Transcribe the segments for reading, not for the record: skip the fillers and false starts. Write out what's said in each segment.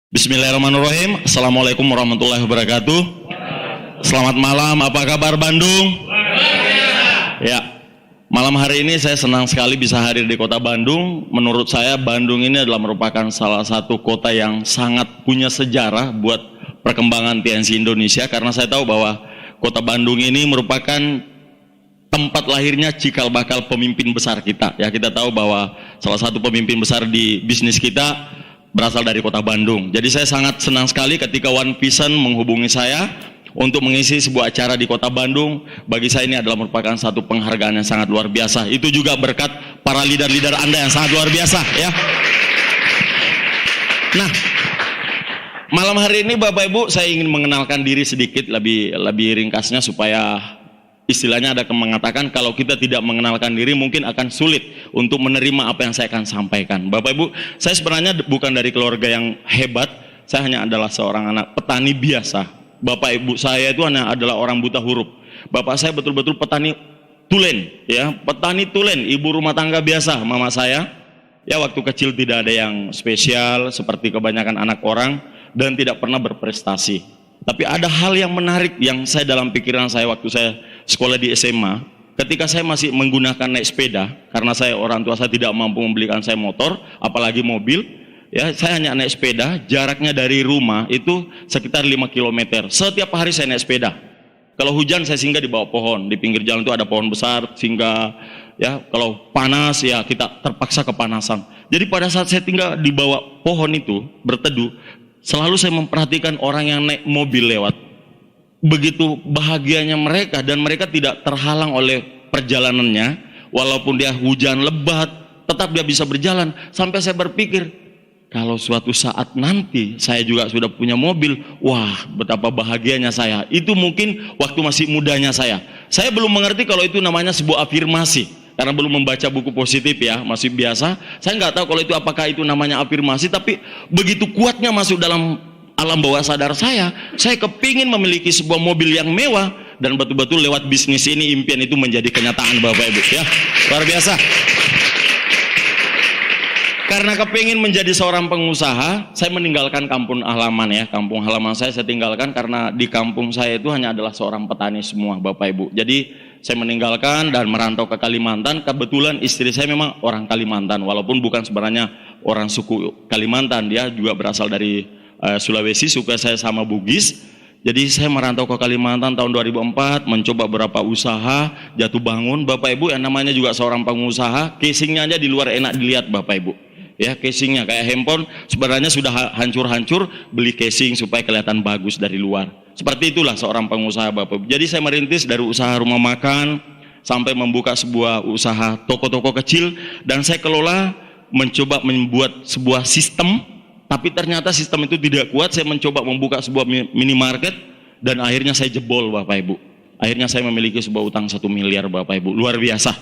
Bismillahirrahmanirrahim. Assalamualaikum warahmatullahi wabarakatuh. Selamat malam, apa kabar Bandung? Ya, malam hari ini saya senang sekali bisa hadir di kota Bandung. Menurut saya Bandung ini adalah merupakan salah satu kota yang sangat punya sejarah buat perkembangan TNC Indonesia. Karena saya tahu bahwa kota Bandung ini merupakan tempat lahirnya cikal bakal pemimpin besar kita. Ya, kita tahu bahwa salah satu pemimpin besar di bisnis kita berasal dari kota Bandung. Jadi saya sangat senang sekali ketika One Vision menghubungi saya untuk mengisi sebuah acara di kota Bandung. Bagi saya ini adalah merupakan satu penghargaan yang sangat luar biasa. Itu juga berkat para leader-leader Anda yang sangat luar biasa, ya. Nah, malam hari ini Bapak Ibu, saya ingin mengenalkan diri sedikit lebih ringkasnya supaya istilahnya ada yang mengatakan kalau kita tidak mengenalkan diri mungkin akan sulit untuk menerima apa yang saya akan sampaikan. Bapak Ibu, saya sebenarnya bukan dari keluarga yang hebat, saya hanya adalah seorang anak petani biasa. Bapak Ibu saya itu hanya adalah orang buta huruf. Bapak saya betul-betul petani tulen, ya, petani tulen, ibu rumah tangga biasa, mama saya. Ya, waktu kecil tidak ada yang spesial seperti kebanyakan anak orang dan tidak pernah berprestasi. Tapi ada hal yang menarik yang saya dalam pikiran saya waktu saya sekolah di SMA, ketika saya masih menggunakan naik sepeda, karena orang tua saya tidak mampu membelikan saya motor, apalagi mobil, ya, saya hanya naik sepeda, jaraknya dari rumah itu sekitar 5 km. Setiap hari saya naik sepeda. Kalau hujan saya singgah di bawah pohon, di pinggir jalan itu ada pohon besar, singgah, ya, kalau panas ya kita terpaksa kepanasan. Jadi pada saat saya tinggal di bawah pohon itu berteduh, selalu saya memperhatikan orang yang naik mobil lewat. Begitu bahagianya mereka dan mereka tidak terhalang oleh perjalanannya, walaupun dia hujan lebat, tetap dia bisa berjalan. Sampai saya berpikir, kalau suatu saat nanti saya juga sudah punya mobil, wah betapa bahagianya saya. Itu mungkin waktu masih mudanya saya. Saya belum mengerti kalau itu namanya sebuah afirmasi, karena belum membaca buku positif, ya, masih biasa. Saya nggak tahu kalau itu apakah itu namanya afirmasi, tapi begitu kuatnya masuk dalam alam bawah sadar saya kepingin memiliki sebuah mobil yang mewah, dan betul-betul lewat bisnis ini impian itu menjadi kenyataan Bapak Ibu, ya, luar biasa. Karena kepingin menjadi seorang pengusaha, saya meninggalkan kampung halaman, ya, kampung halaman saya tinggalkan karena di kampung saya itu hanya adalah seorang petani semua Bapak Ibu. Jadi saya meninggalkan dan merantau ke Kalimantan. Kebetulan istri saya memang orang Kalimantan, walaupun bukan sebenarnya orang suku Kalimantan, dia juga berasal dari Sulawesi, suku saya sama Bugis. Jadi saya merantau ke Kalimantan tahun 2004, mencoba beberapa usaha, jatuh bangun Bapak Ibu. Yang namanya juga seorang pengusaha, casingnya aja di luar enak dilihat Bapak Ibu, ya, casingnya kayak handphone sebenarnya sudah hancur-hancur, beli casing supaya kelihatan bagus dari luar. Seperti itulah seorang pengusaha Bapak Ibu. Jadi saya merintis dari usaha rumah makan sampai membuka sebuah usaha toko-toko kecil, dan saya kelola mencoba membuat sebuah sistem. Tapi ternyata sistem itu tidak kuat. Saya mencoba membuka sebuah minimarket dan akhirnya saya jebol Bapak Ibu. Akhirnya saya memiliki sebuah utang 1 miliar Bapak Ibu. Luar biasa,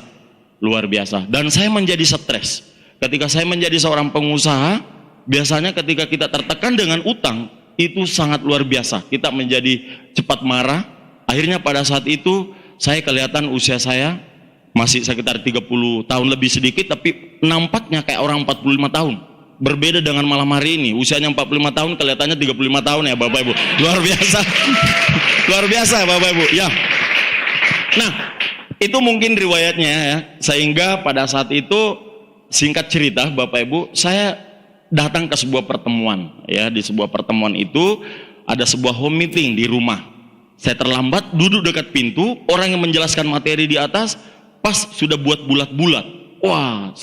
luar biasa. Dan saya menjadi stres. Ketika saya menjadi seorang pengusaha, biasanya ketika kita tertekan dengan utang, itu sangat luar biasa. Kita menjadi cepat marah. Akhirnya pada saat itu saya kelihatan usia saya masih sekitar 30 tahun lebih sedikit, tapi nampaknya kayak orang 45 tahun. Berbeda dengan malam hari ini, usianya 45 tahun kelihatannya 35 tahun, ya Bapak Ibu. Luar biasa. Luar biasa Bapak Ibu, ya. Nah, itu mungkin riwayatnya, ya. Sehingga pada saat itu, singkat cerita Bapak Ibu, saya datang ke sebuah pertemuan, ya. Di sebuah pertemuan itu ada sebuah home meeting di rumah. Saya terlambat, duduk dekat pintu, orang yang menjelaskan materi di atas pas sudah buat bulat-bulat. Wah,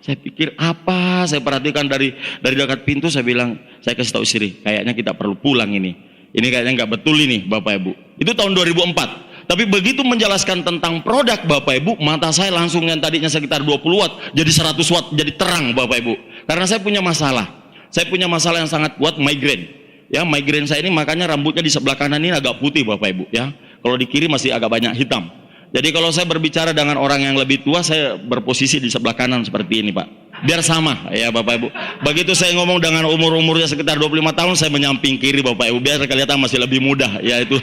saya pikir apa? Saya perhatikan dari dekat pintu, saya bilang, saya kasih tahu istri, kayaknya kita perlu pulang ini. Ini kayaknya nggak betul ini Bapak Ibu. Itu tahun 2004. Tapi begitu menjelaskan tentang produk Bapak Ibu, mata saya langsung yang tadinya sekitar 20 watt jadi 100 watt, jadi terang Bapak Ibu. Karena saya punya masalah. Saya punya masalah yang sangat kuat, migrain. Ya, migrain saya ini makanya rambutnya di sebelah kanan ini agak putih Bapak Ibu, ya. Kalau di kiri masih agak banyak hitam. Jadi kalau saya berbicara dengan orang yang lebih tua, saya berposisi di sebelah kanan seperti ini Pak. Biar sama, ya Bapak Ibu. Begitu saya ngomong dengan umurnya sekitar 25 tahun, saya menyamping kiri Bapak Ibu, biar kelihatan masih lebih mudah, ya, itu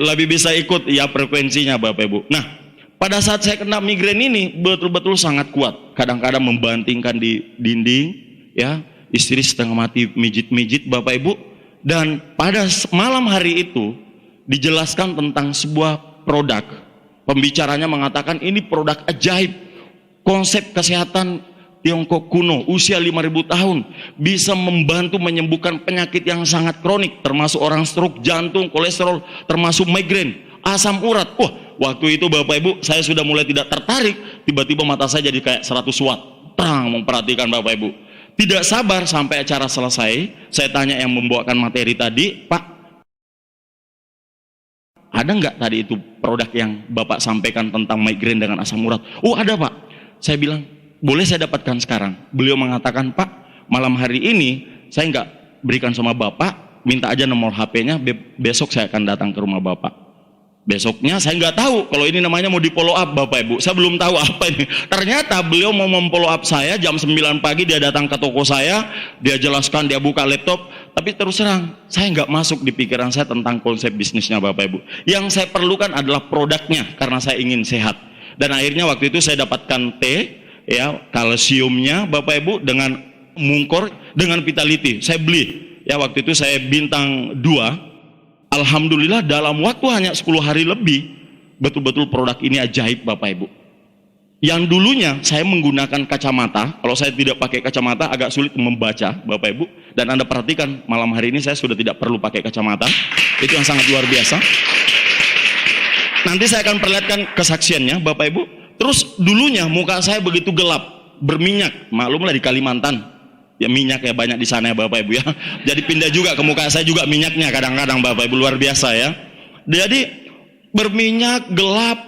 lebih bisa ikut, ya, frekuensinya Bapak Ibu. Nah, pada saat saya kena migrain ini betul-betul sangat kuat. Kadang-kadang membantingkan di dinding, ya. istri setengah mati mijit-mijit Bapak Ibu. Dan pada malam hari itu dijelaskan tentang sebuah produk. Pembicaranya mengatakan ini produk ajaib, konsep kesehatan Tiongkok kuno, usia 5.000 tahun, bisa membantu menyembuhkan penyakit yang sangat kronik, termasuk orang stroke, jantung, kolesterol, termasuk migrain, asam urat. Wah, waktu itu Bapak Ibu saya sudah mulai tidak tertarik, tiba-tiba mata saya jadi kayak 100 watt, terang memperhatikan Bapak Ibu. Tidak sabar sampai acara selesai, saya tanya yang membawakan materi tadi, Pak, ada nggak tadi itu produk yang Bapak sampaikan tentang migrain dengan asam urat? Oh ada Pak. Saya bilang, boleh saya dapatkan sekarang? Beliau mengatakan, Pak, malam hari ini saya nggak berikan sama Bapak, minta aja nomor HP-nya, besok saya akan datang ke rumah Bapak. Besoknya saya nggak tahu kalau ini namanya mau di follow up Bapak Ibu, saya belum tahu apa ini. Ternyata beliau mau memfollow up saya jam 9 pagi, dia datang ke toko saya, dia jelaskan, dia buka laptop, tapi terus terang saya nggak masuk di pikiran saya tentang konsep bisnisnya Bapak Ibu. Yang saya perlukan adalah produknya karena saya ingin sehat. Dan akhirnya waktu itu saya dapatkan teh, ya, kalsiumnya Bapak Ibu dengan mungkor dengan vitality. Saya beli, ya, waktu itu saya bintang 2. Alhamdulillah dalam waktu hanya 10 hari lebih, betul-betul produk ini ajaib Bapak Ibu. Yang dulunya saya menggunakan kacamata, kalau saya tidak pakai kacamata agak sulit membaca Bapak Ibu. Dan Anda perhatikan malam hari ini saya sudah tidak perlu pakai kacamata, itu yang sangat luar biasa. Nanti saya akan perlihatkan kesaksiannya Bapak Ibu. Terus dulunya muka saya begitu gelap, berminyak, maklumlah di Kalimantan. Ya minyak ya banyak di sana ya Bapak Ibu ya. Jadi pindah juga ke muka saya juga minyaknya kadang-kadang Bapak Ibu, luar biasa ya. Jadi berminyak, gelap,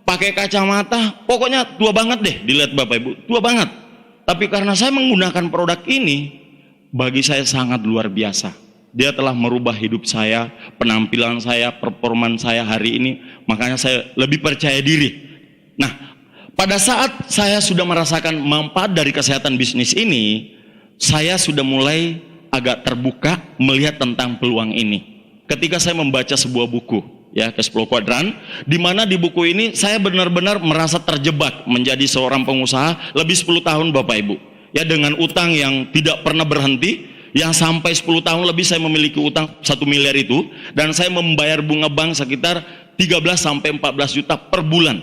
pakai kacamata, pokoknya tua banget deh dilihat Bapak Ibu, tua banget. Tapi karena saya menggunakan produk ini, bagi saya sangat luar biasa. Dia telah merubah hidup saya, penampilan saya, performan saya hari ini. Makanya saya lebih percaya diri. Nah, pada saat saya sudah merasakan manfaat dari kesehatan bisnis ini, saya sudah mulai agak terbuka melihat tentang peluang ini. Ketika saya membaca sebuah buku, ya, Cash Flow Quadrant, di mana di buku ini saya benar-benar merasa terjebak menjadi seorang pengusaha lebih 10 tahun Bapak Ibu. Ya, dengan utang yang tidak pernah berhenti, yang sampai 10 tahun lebih saya memiliki utang 1 miliar itu, dan saya membayar bunga bank sekitar 13 sampai 14 juta per bulan.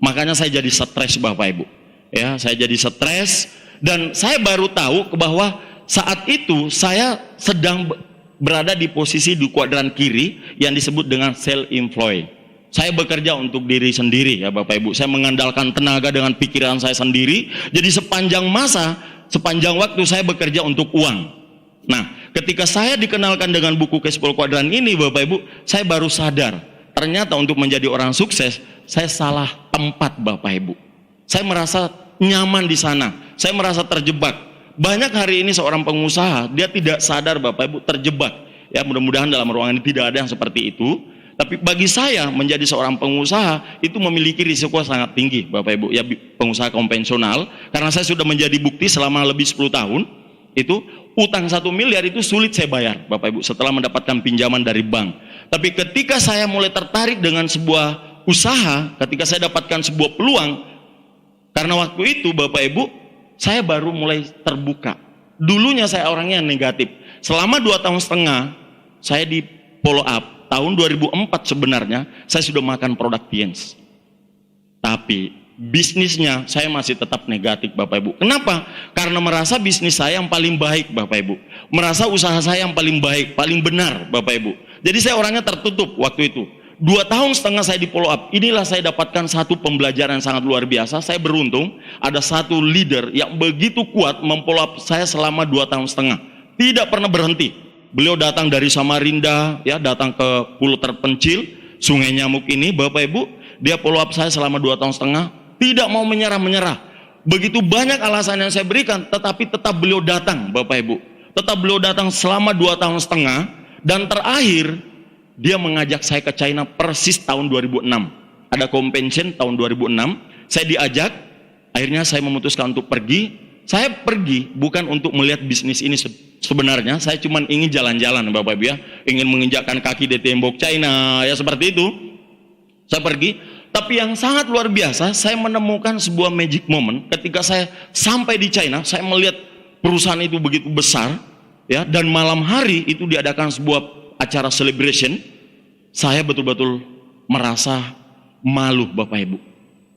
Makanya saya jadi stres Bapak Ibu. Ya, saya jadi stres. Dan saya baru tahu bahwa saat itu saya sedang berada di posisi di kuadran kiri yang disebut dengan self-employed. Saya bekerja untuk diri sendiri ya Bapak Ibu. Saya mengandalkan tenaga dengan pikiran saya sendiri. Jadi sepanjang waktu saya bekerja untuk uang. Nah, ketika saya dikenalkan dengan buku Cash Flow Quadrant ini Bapak Ibu, saya baru sadar. Ternyata untuk menjadi orang sukses, saya salah tempat Bapak Ibu. Saya merasa nyaman di sana, saya merasa terjebak. Banyak hari ini seorang pengusaha, dia tidak sadar Bapak Ibu terjebak. Ya, mudah-mudahan dalam ruangan ini tidak ada yang seperti itu. Tapi bagi saya menjadi seorang pengusaha itu memiliki risiko sangat tinggi Bapak Ibu. Ya, pengusaha konvensional, karena saya sudah menjadi bukti selama lebih 10 tahun, itu utang 1 miliar itu sulit saya bayar Bapak Ibu setelah mendapatkan pinjaman dari bank. Tapi ketika saya mulai tertarik dengan sebuah usaha, ketika saya dapatkan sebuah peluang, karena waktu itu Bapak Ibu, saya baru mulai terbuka. Dulunya saya orangnya yang negatif. Selama 2 tahun setengah, saya di follow up. Tahun 2004 sebenarnya, saya sudah makan produk Tiens. Tapi bisnisnya saya masih tetap negatif Bapak Ibu. Kenapa? Karena merasa bisnis saya yang paling baik Bapak Ibu. Merasa usaha saya yang paling baik, paling benar Bapak Ibu. Jadi saya orangnya tertutup waktu itu. 2 tahun setengah saya di follow up. Inilah saya dapatkan satu pembelajaran yang sangat luar biasa. Saya beruntung ada satu leader yang begitu kuat memfollow up saya selama 2 tahun setengah. Tidak pernah berhenti. Beliau datang dari Samarinda, ya, datang ke pulau terpencil Sungai Nyamuk ini Bapak Ibu. Dia follow up saya selama 2 tahun setengah. Tidak mau menyerah. Begitu banyak alasan yang saya berikan, tetapi tetap beliau datang Bapak Ibu. Tetap beliau datang selama 2 tahun setengah. Dan terakhir dia mengajak saya ke China persis tahun 2006. Ada convention tahun 2006. Saya diajak, akhirnya saya memutuskan untuk pergi. Saya pergi bukan untuk melihat bisnis ini sebenarnya. Saya cuma ingin jalan-jalan Bapak Ibu ya. Ingin menginjakkan kaki di tembok China, ya seperti itu. Saya pergi. Tapi yang sangat luar biasa, saya menemukan sebuah magic moment. Ketika saya sampai di China, saya melihat perusahaan itu begitu besar, ya, dan malam hari itu diadakan sebuah acara celebration, saya betul-betul merasa malu Bapak Ibu,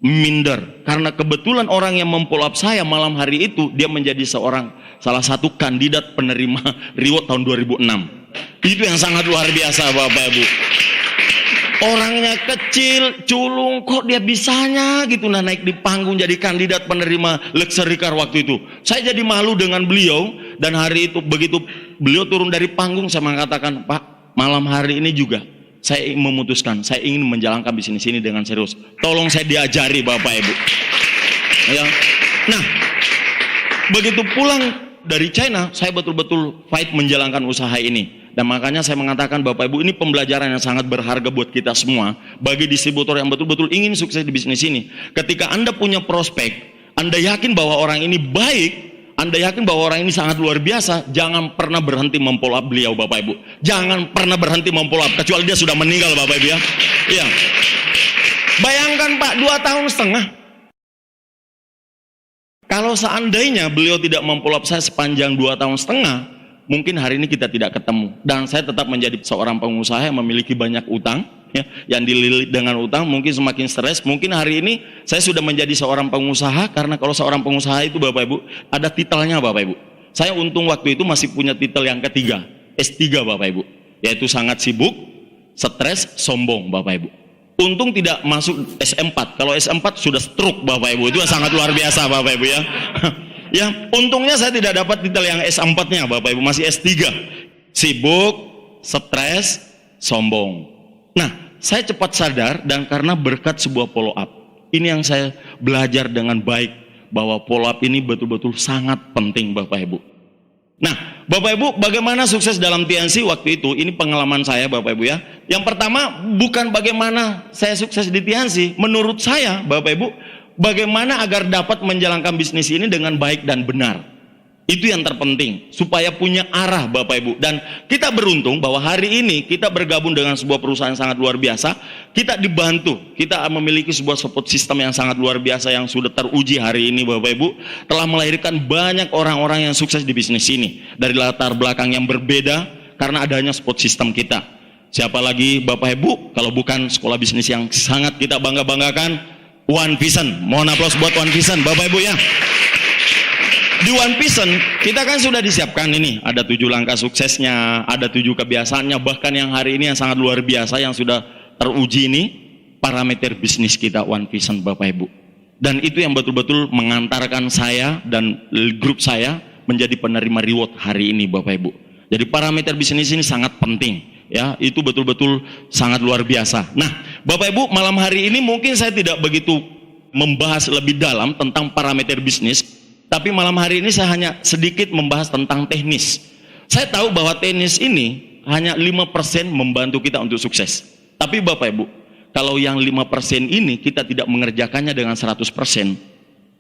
minder, karena kebetulan orang yang memfollow up saya malam hari itu, dia menjadi salah satu kandidat penerima reward tahun 2006. Itu yang sangat luar biasa Bapak Ibu. Orangnya kecil, culung, kok dia bisanya gitu naik di panggung jadi kandidat penerima luxury car waktu itu. Saya jadi malu dengan beliau, dan hari itu begitu beliau turun dari panggung, saya mengatakan, Pak, malam hari ini juga saya memutuskan, saya ingin menjalankan bisnis ini dengan serius. Tolong saya diajari Bapak Ibu. Ya. Nah, begitu pulang dari China, saya betul-betul fight menjalankan usaha ini. Dan makanya saya mengatakan Bapak Ibu, ini pembelajaran yang sangat berharga buat kita semua, bagi distributor yang betul-betul ingin sukses di bisnis ini. Ketika Anda punya prospek, Anda yakin bahwa orang ini baik, Anda yakin bahwa orang ini sangat luar biasa, jangan pernah berhenti memfollow up beliau Bapak Ibu. Jangan pernah berhenti memfollow up, kecuali dia sudah meninggal Bapak Ibu ya. Iya. Bayangkan Pak, 2 tahun setengah. Kalau seandainya beliau tidak memfollow up saya sepanjang 2 tahun setengah, mungkin hari ini kita tidak ketemu, dan saya tetap menjadi seorang pengusaha yang memiliki banyak utang, ya, yang dililit dengan utang, mungkin semakin stres. Mungkin hari ini saya sudah menjadi seorang pengusaha, karena kalau seorang pengusaha itu Bapak Ibu ada titelnya Bapak Ibu. Saya untung waktu itu masih punya titel yang ketiga, S3 Bapak Ibu, yaitu sangat sibuk, stres, sombong Bapak Ibu. Untung tidak masuk S4. Kalau S4 sudah stroke Bapak Ibu, itu sangat luar biasa Bapak Ibu ya. Ya, untungnya saya tidak dapat titel yang S4-nya Bapak Ibu, masih S3. Sibuk, stres, sombong. Nah, saya cepat sadar, dan karena berkat sebuah follow up, ini yang saya belajar dengan baik, bahwa follow up ini betul-betul sangat penting Bapak Ibu. Nah, Bapak Ibu, bagaimana sukses dalam TNC waktu itu? Ini pengalaman saya Bapak Ibu ya. Yang pertama, bukan bagaimana saya sukses di TNC, menurut saya Bapak Ibu, bagaimana agar dapat menjalankan bisnis ini dengan baik dan benar. Itu yang terpenting, supaya punya arah Bapak Ibu. Dan kita beruntung bahwa hari ini kita bergabung dengan sebuah perusahaan yang sangat luar biasa. Kita dibantu, kita memiliki sebuah support system yang sangat luar biasa, yang sudah teruji hari ini Bapak Ibu, telah melahirkan banyak orang-orang yang sukses di bisnis ini, dari latar belakang yang berbeda, karena adanya support system kita. Siapa lagi Bapak Ibu kalau bukan sekolah bisnis yang sangat kita bangga-banggakan, One Vision. Mohon aplaus buat One Vision Bapak Ibu ya. Di One Vision kita kan sudah disiapkan ini, ada 7 langkah suksesnya, ada 7 kebiasaannya, bahkan yang hari ini yang sangat luar biasa yang sudah teruji ini, parameter bisnis kita One Vision Bapak Ibu. Dan itu yang betul-betul mengantarkan saya dan grup saya menjadi penerima reward hari ini Bapak Ibu. Jadi parameter bisnis ini sangat penting. Ya, itu betul-betul sangat luar biasa. Nah, Bapak Ibu, malam hari ini mungkin saya tidak begitu membahas lebih dalam tentang parameter bisnis, tapi malam hari ini saya hanya sedikit membahas tentang teknis. Saya tahu bahwa teknis ini hanya 5% membantu kita untuk sukses. Tapi Bapak Ibu, kalau yang 5% ini kita tidak mengerjakannya dengan 100%,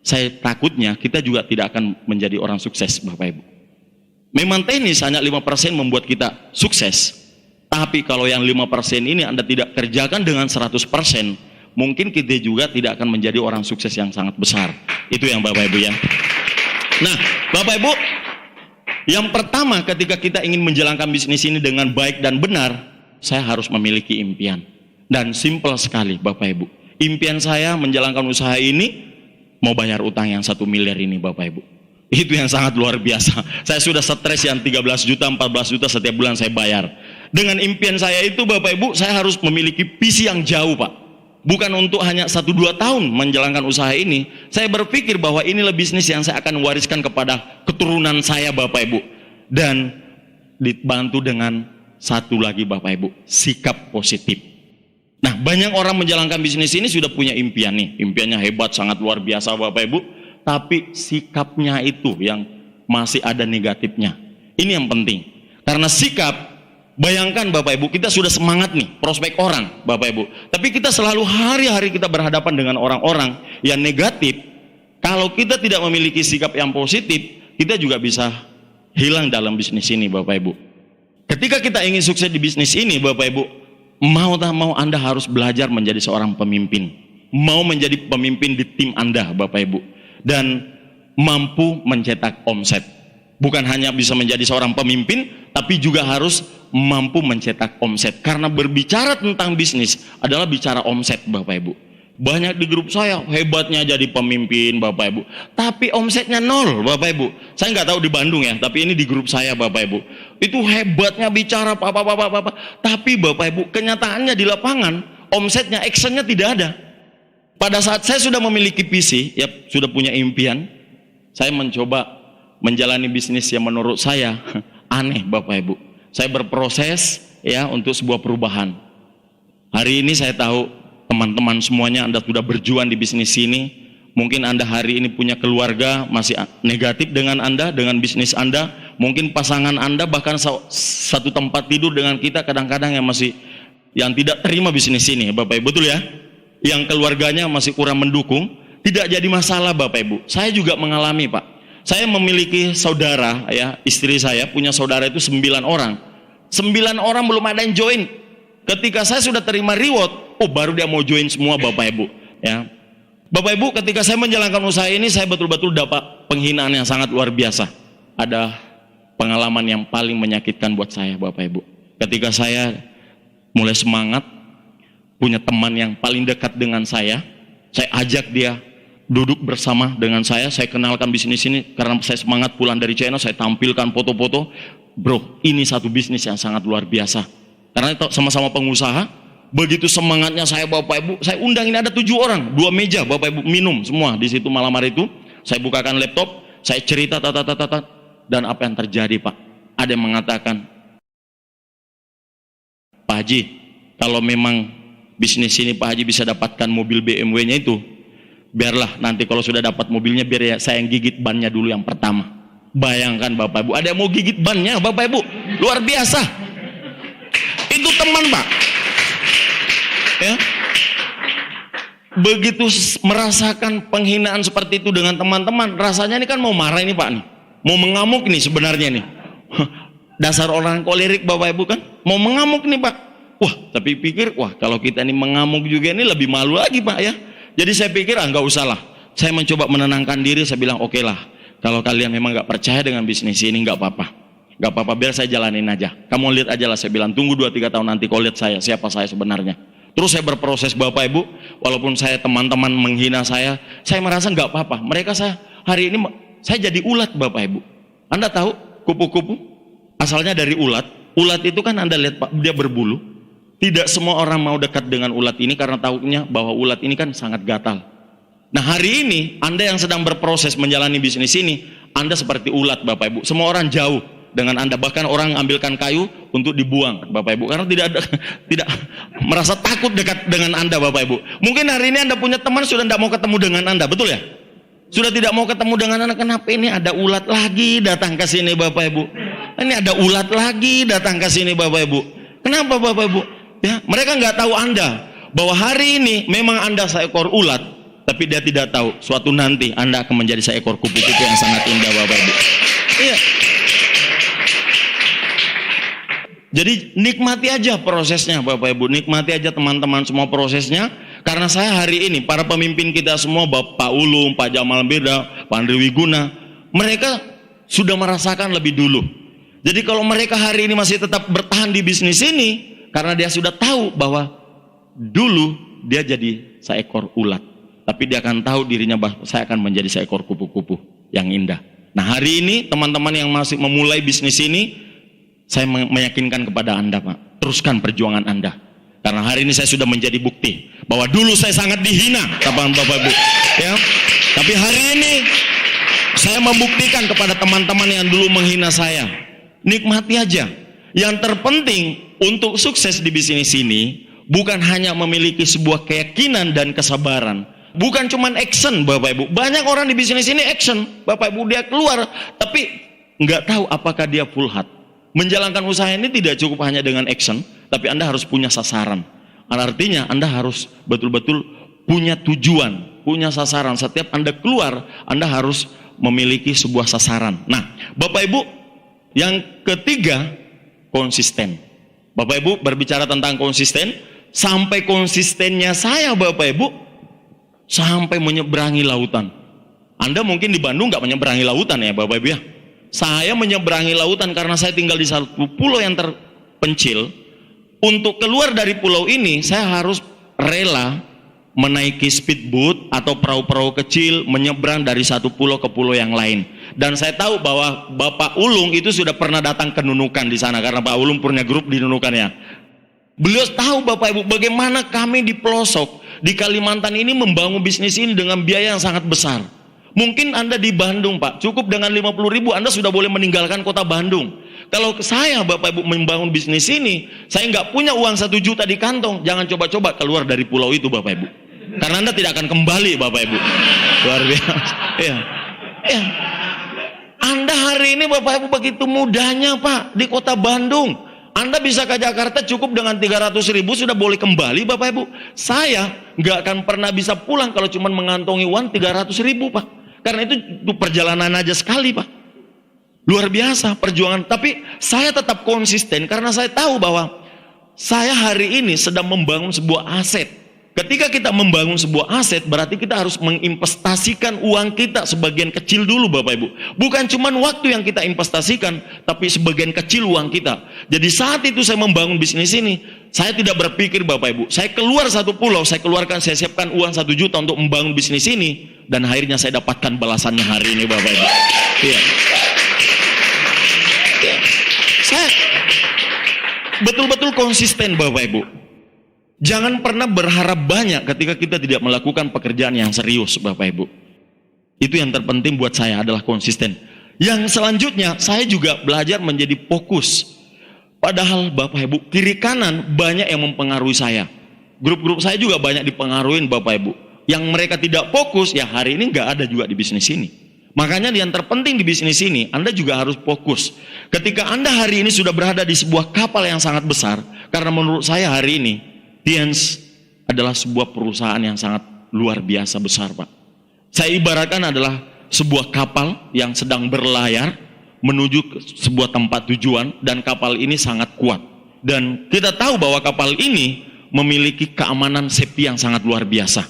saya takutnya kita juga tidak akan menjadi orang sukses Bapak Ibu. Memang teknis hanya 5% membuat kita sukses. Tapi kalau yang 5% ini Anda tidak kerjakan dengan 100%, mungkin kita juga tidak akan menjadi orang sukses yang sangat besar. Itu yang Bapak Ibu ya. Nah, Bapak Ibu, yang pertama ketika kita ingin menjalankan bisnis ini dengan baik dan benar, saya harus memiliki impian. Dan simpel sekali Bapak Ibu. Impian saya menjalankan usaha ini, mau bayar utang yang 1 miliar ini Bapak Ibu. Itu yang sangat luar biasa. Saya sudah stres yang 13 juta, 14 juta setiap bulan saya bayar. Dengan impian saya itu Bapak Ibu, saya harus memiliki visi yang jauh Pak. Bukan untuk hanya 1-2 tahun menjalankan usaha ini. Saya berpikir bahwa inilah bisnis yang saya akan wariskan kepada keturunan saya Bapak Ibu. Dan dibantu dengan satu lagi Bapak Ibu, sikap positif. Nah, banyak orang menjalankan bisnis ini sudah punya impian nih. Impiannya hebat, sangat luar biasa Bapak Ibu. Tapi sikapnya itu yang masih ada negatifnya. Ini yang penting. Karena sikap, bayangkan Bapak Ibu, kita sudah semangat nih, prospek orang Bapak Ibu. Tapi kita selalu hari-hari kita berhadapan dengan orang-orang yang negatif. Kalau kita tidak memiliki sikap yang positif, kita juga bisa hilang dalam bisnis ini Bapak Ibu. Ketika kita ingin sukses di bisnis ini Bapak Ibu, mau tak mau Anda harus belajar menjadi seorang pemimpin. Mau menjadi pemimpin di tim Anda Bapak Ibu. Dan mampu mencetak omset. Bukan hanya bisa menjadi seorang pemimpin, tapi juga harus mampu mencetak omset. Karena berbicara tentang bisnis adalah bicara omset, Bapak Ibu. Banyak di grup saya hebatnya jadi pemimpin, Bapak Ibu, tapi omsetnya nol, Bapak Ibu. Saya nggak tahu di Bandung ya, tapi ini di grup saya, Bapak Ibu. Itu hebatnya bicara apa, tapi Bapak Ibu, kenyataannya di lapangan omsetnya, actionnya tidak ada. Pada saat saya sudah memiliki visi, ya sudah punya impian, saya mencoba menjalani bisnis yang menurut saya aneh, Bapak Ibu. Saya berproses ya untuk sebuah perubahan. Hari ini saya tahu teman-teman semuanya Anda sudah berjuang di bisnis ini. Mungkin Anda hari ini punya keluarga masih negatif dengan Anda, dengan bisnis Anda. Mungkin pasangan Anda bahkan satu tempat tidur dengan kita kadang-kadang yang tidak terima bisnis ini, Bapak Ibu, betul ya? Yang keluarganya masih kurang mendukung, tidak jadi masalah, Bapak Ibu. Saya juga mengalami, Pak. Saya memiliki saudara, ya, istri saya punya saudara itu 9 orang. 9 orang belum ada yang join. Ketika saya sudah terima reward, baru dia mau join semua, Bapak Ibu. Ya, Bapak Ibu, ketika saya menjalankan usaha ini, saya betul-betul dapat penghinaan yang sangat luar biasa. Ada pengalaman yang paling menyakitkan buat saya, Bapak Ibu. Ketika saya mulai semangat, punya teman yang paling dekat dengan saya ajak dia duduk bersama dengan saya kenalkan bisnis ini. Karena saya semangat pulang dari China, saya tampilkan foto-foto. Bro, ini satu bisnis yang sangat luar biasa. Karena sama-sama pengusaha, begitu semangatnya saya, Bapak Ibu, saya undang, ini ada 7 orang, 2 meja, Bapak Ibu, minum semua di situ malam hari itu. Saya bukakan laptop, saya cerita, dan apa yang terjadi, Pak? Ada yang mengatakan, Pak Haji, kalau memang bisnis ini Pak Haji bisa dapatkan mobil BMW-nya itu, biarlah nanti kalau sudah dapat mobilnya, biar ya saya yang gigit bannya dulu yang pertama. Bayangkan, Bapak Ibu, ada yang mau gigit bannya, Bapak Ibu, luar biasa. Itu teman, Pak. Ya, begitu merasakan penghinaan seperti itu dengan teman-teman, rasanya ini kan mau marah ini, Pak, nih, mau mengamuk nih sebenarnya nih. Dasar orang kolerik, Bapak Ibu, kan mau mengamuk nih, Pak. Wah, tapi pikir, kalau kita ini mengamuk juga ini lebih malu lagi, Pak, ya. Jadi saya pikir, nggak usah lah. Saya mencoba menenangkan diri, saya bilang, oke lah, kalau kalian memang nggak percaya dengan bisnis ini, nggak apa-apa. Nggak apa-apa, biar saya jalanin aja. Kamu lihat aja lah, saya bilang, tunggu 2-3 tahun nanti kau lihat saya, siapa saya sebenarnya. Terus saya berproses, Bapak Ibu, walaupun saya teman-teman menghina saya merasa nggak apa-apa. Mereka hari ini saya jadi ulat, Bapak Ibu. Anda tahu kupu-kupu asalnya dari ulat. Ulat itu kan Anda lihat, Pak, dia berbulu. Tidak semua orang mau dekat dengan ulat ini karena tahunya bahwa ulat ini kan sangat gatal. Nah, hari ini Anda yang sedang berproses menjalani bisnis ini, Anda seperti ulat, Bapak Ibu. Semua orang jauh dengan Anda, bahkan orang ambilkan kayu untuk dibuang, Bapak Ibu, karena tidak merasa takut dekat dengan Anda, Bapak Ibu. Mungkin hari ini Anda punya teman sudah tidak mau ketemu dengan Anda, betul ya? Sudah tidak mau ketemu dengan Anda. Kenapa? Ini ada ulat lagi datang ke sini, Bapak Ibu. Ini ada ulat lagi datang ke sini, Bapak Ibu. Kenapa, Bapak Ibu? Ya, mereka nggak tahu Anda bahwa hari ini memang Anda seekor ulat, tapi dia tidak tahu suatu nanti Anda akan menjadi seekor kupu-kupu yang sangat indah, Bapak Ibu. Iya. Jadi nikmati aja prosesnya, Bapak Ibu, nikmati aja teman-teman semua prosesnya. Karena saya hari ini, para pemimpin kita semua, Bapak Ulum, Pak Jamal Beda, Pak Andri Wiguna, mereka sudah merasakan lebih dulu. Jadi kalau mereka hari ini masih tetap bertahan di bisnis ini, karena dia sudah tahu bahwa dulu dia jadi seekor ulat, tapi dia akan tahu dirinya bahwa saya akan menjadi seekor kupu-kupu yang indah. Nah, hari ini teman-teman yang masih memulai bisnis ini, saya meyakinkan kepada Anda, Pak, teruskan perjuangan Anda. Karena hari ini saya sudah menjadi bukti bahwa dulu saya sangat dihina, Bapak Ibu. Ya. Tapi hari ini saya membuktikan kepada teman-teman yang dulu menghina saya, nikmati aja. Yang terpenting untuk sukses di bisnis ini bukan hanya memiliki sebuah keyakinan dan kesabaran, bukan cuma action, Bapak Ibu. Banyak orang di bisnis ini action, Bapak Ibu, dia keluar tapi nggak tahu apakah dia full heart. Menjalankan usaha ini tidak cukup hanya dengan action, tapi Anda harus punya sasaran. Artinya Anda harus betul-betul punya tujuan, punya sasaran. Setiap Anda keluar, Anda harus memiliki sebuah sasaran. Nah, Bapak Ibu, yang ketiga, konsisten. Bapak Ibu, berbicara tentang konsisten, sampai konsistennya saya, Bapak Ibu, sampai menyeberangi lautan. Anda mungkin di Bandung nggak menyeberangi lautan ya, Bapak Ibu, ya. Saya menyeberangi lautan karena saya tinggal di satu pulau yang terpencil. Untuk keluar dari pulau ini, saya harus rela menaiki speedboat atau perahu-perahu kecil menyeberang dari satu pulau ke pulau yang lain. Dan saya tahu bahwa Bapak Ulung itu sudah pernah datang ke Nunukan di sana karena Pak Ulung punya grup di Nunukan ya. Beliau tahu Bapak Ibu bagaimana kami di pelosok di Kalimantan ini membangun bisnis ini dengan biaya yang sangat besar. Mungkin Anda di Bandung Pak, cukup dengan 50.000 Anda sudah boleh meninggalkan kota Bandung. Kalau saya Bapak Ibu membangun bisnis ini, saya nggak punya uang 1 juta di kantong, jangan coba-coba keluar dari pulau itu Bapak Ibu. Karena Anda tidak akan kembali Bapak Ibu. Luar biasa. Ya. Ya. Anda hari ini Bapak Ibu begitu mudahnya Pak di kota Bandung. Anda bisa ke Jakarta cukup dengan 300.000 sudah boleh kembali Bapak Ibu. Saya nggak akan pernah bisa pulang kalau cuma mengantongi uang 300.000 Pak. Karena itu perjalanan aja sekali Pak. Luar biasa perjuangan. Tapi saya tetap konsisten karena saya tahu bahwa saya hari ini sedang membangun sebuah aset. Ketika kita membangun sebuah aset, berarti kita harus menginvestasikan uang kita sebagian kecil dulu Bapak Ibu. Bukan cuma waktu yang kita investasikan, tapi sebagian kecil uang kita. Jadi saat itu saya membangun bisnis ini, saya tidak berpikir Bapak Ibu, saya keluar satu pulau, saya siapkan uang 1 juta untuk membangun bisnis ini, dan akhirnya saya dapatkan balasannya hari ini Bapak Ibu. Iya. Saya betul-betul konsisten Bapak Ibu. Jangan pernah berharap banyak ketika kita tidak melakukan pekerjaan yang serius Bapak Ibu. Itu yang terpenting buat saya adalah konsisten. Yang selanjutnya saya juga belajar menjadi fokus. Padahal Bapak Ibu kiri kanan banyak yang mempengaruhi saya. Grup-grup saya juga banyak dipengaruhi Bapak Ibu. Yang mereka tidak fokus ya hari ini nggak ada juga di bisnis ini. Makanya yang terpenting di bisnis ini Anda juga harus fokus. Ketika Anda hari ini sudah berada di sebuah kapal yang sangat besar. Karena menurut saya hari ini Tiens adalah sebuah perusahaan yang sangat luar biasa besar Pak. Saya ibaratkan adalah sebuah kapal yang sedang berlayar menuju ke sebuah tempat tujuan dan kapal ini sangat kuat. Dan kita tahu bahwa kapal ini memiliki keamanan safety yang sangat luar biasa.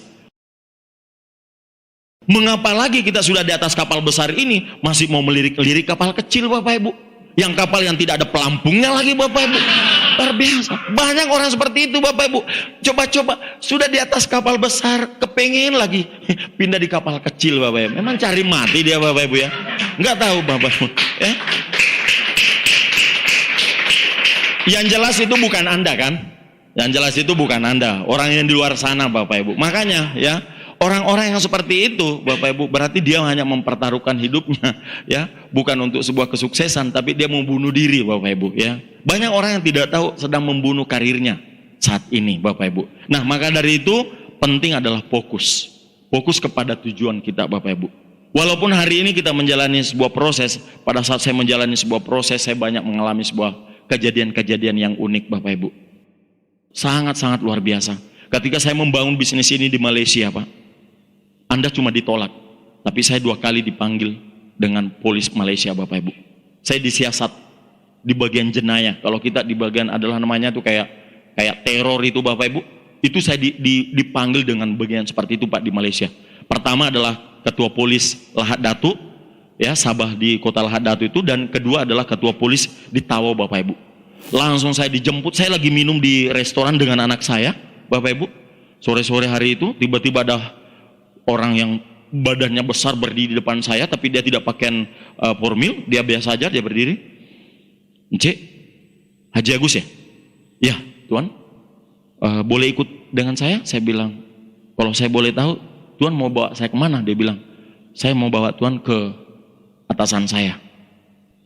Mengapa lagi kita sudah di atas kapal besar ini masih mau melirik-lirik kapal kecil Bapak Ibu? Yang kapal yang tidak ada pelampungnya lagi Bapak Ibu. Luar biasa. Banyak orang seperti itu Bapak Ibu. Coba-coba sudah di atas kapal besar, kepengen lagi pindah di kapal kecil Bapak Ibu. Memang cari mati dia Bapak Ibu ya. Nggak tahu Bapak Ibu. Ya. Yang jelas itu bukan Anda kan? Yang jelas itu bukan Anda. Orang yang di luar sana Bapak Ibu. Makanya ya. Orang-orang yang seperti itu, Bapak Ibu, berarti dia hanya mempertaruhkan hidupnya, ya, bukan untuk sebuah kesuksesan, tapi dia membunuh diri, Bapak Ibu, ya. Banyak orang yang tidak tahu sedang membunuh karirnya saat ini, Bapak Ibu. Nah, maka dari itu penting adalah fokus, fokus kepada tujuan kita, Bapak Ibu. Walaupun hari ini kita menjalani sebuah proses, pada saat saya menjalani sebuah proses, saya banyak mengalami sebuah kejadian-kejadian yang unik, Bapak Ibu. Sangat-sangat luar biasa. Ketika saya membangun bisnis ini di Malaysia, Pak. Anda cuma ditolak, tapi saya 2 kali dipanggil dengan polis Malaysia Bapak Ibu. Saya disiasat di bagian jenayah. Kalau kita di bagian adalah namanya tuh kayak teror itu Bapak Ibu. Itu saya dipanggil dengan bagian seperti itu Pak di Malaysia. Pertama adalah ketua polis Lahad Datu, ya Sabah di kota Lahad Datu itu, dan kedua adalah ketua polis di Tawau Bapak Ibu. Langsung saya dijemput, saya lagi minum di restoran dengan anak saya Bapak Ibu. Sore-sore hari itu tiba-tiba ada orang yang badannya besar berdiri di depan saya, tapi dia tidak pakai formil, dia biasa aja, dia berdiri. Encik, Haji Agus ya? Ya, Tuan. Boleh ikut dengan saya? Saya bilang, kalau saya boleh tahu, Tuan mau bawa saya kemana? Dia bilang, saya mau bawa Tuan ke atasan saya.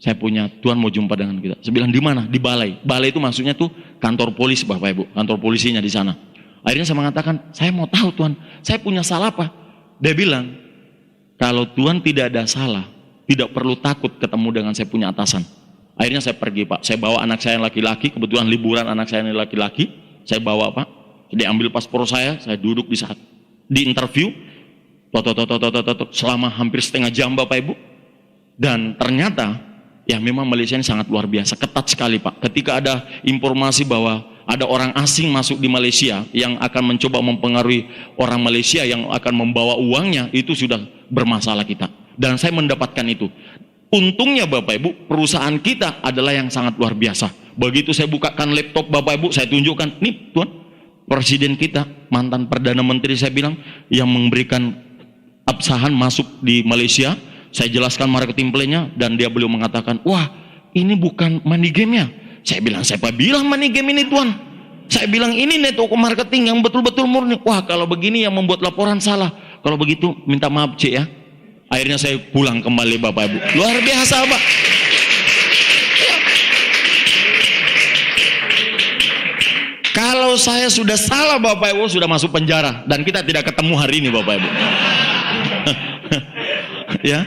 Saya punya, Tuan mau jumpa dengan kita. Saya bilang, di mana? Di balai. Balai itu maksudnya tuh kantor polis Bapak Ibu, kantor polisinya di sana. Akhirnya saya mengatakan, saya mau tahu Tuan, saya punya salah apa? Dia bilang, kalau Tuan tidak ada salah, tidak perlu takut ketemu dengan saya punya atasan. Akhirnya saya pergi Pak, saya bawa anak saya yang laki-laki, kebetulan liburan anak saya yang laki-laki, saya bawa Pak, dia ambil paspor saya duduk di interview, selama hampir setengah jam Bapak Ibu, dan ternyata, ya memang Malaysia ini sangat luar biasa, ketat sekali Pak. Ketika ada informasi bahwa ada orang asing masuk di Malaysia yang akan mencoba mempengaruhi orang Malaysia yang akan membawa uangnya, itu sudah bermasalah kita. Dan saya mendapatkan itu. Untungnya Bapak Ibu, perusahaan kita adalah yang sangat luar biasa. Begitu saya bukakan laptop Bapak Ibu, saya tunjukkan, nih Tuan, Presiden kita, mantan Perdana Menteri, saya bilang, yang memberikan absahan masuk di Malaysia. Saya jelaskan marketing plan-nya, dan beliau mengatakan, wah ini bukan money game-nya. Saya bilang, siapa bilang money game ini Tuan? Saya bilang, ini network marketing yang betul-betul murni. Wah kalau begini yang membuat laporan salah. Kalau begitu minta maaf Cik ya. Akhirnya saya pulang kembali Bapak Ibu. Luar biasa Pak. Kalau saya sudah salah Bapak Ibu, sudah masuk penjara. Dan kita tidak ketemu hari ini Bapak Ibu. Ya.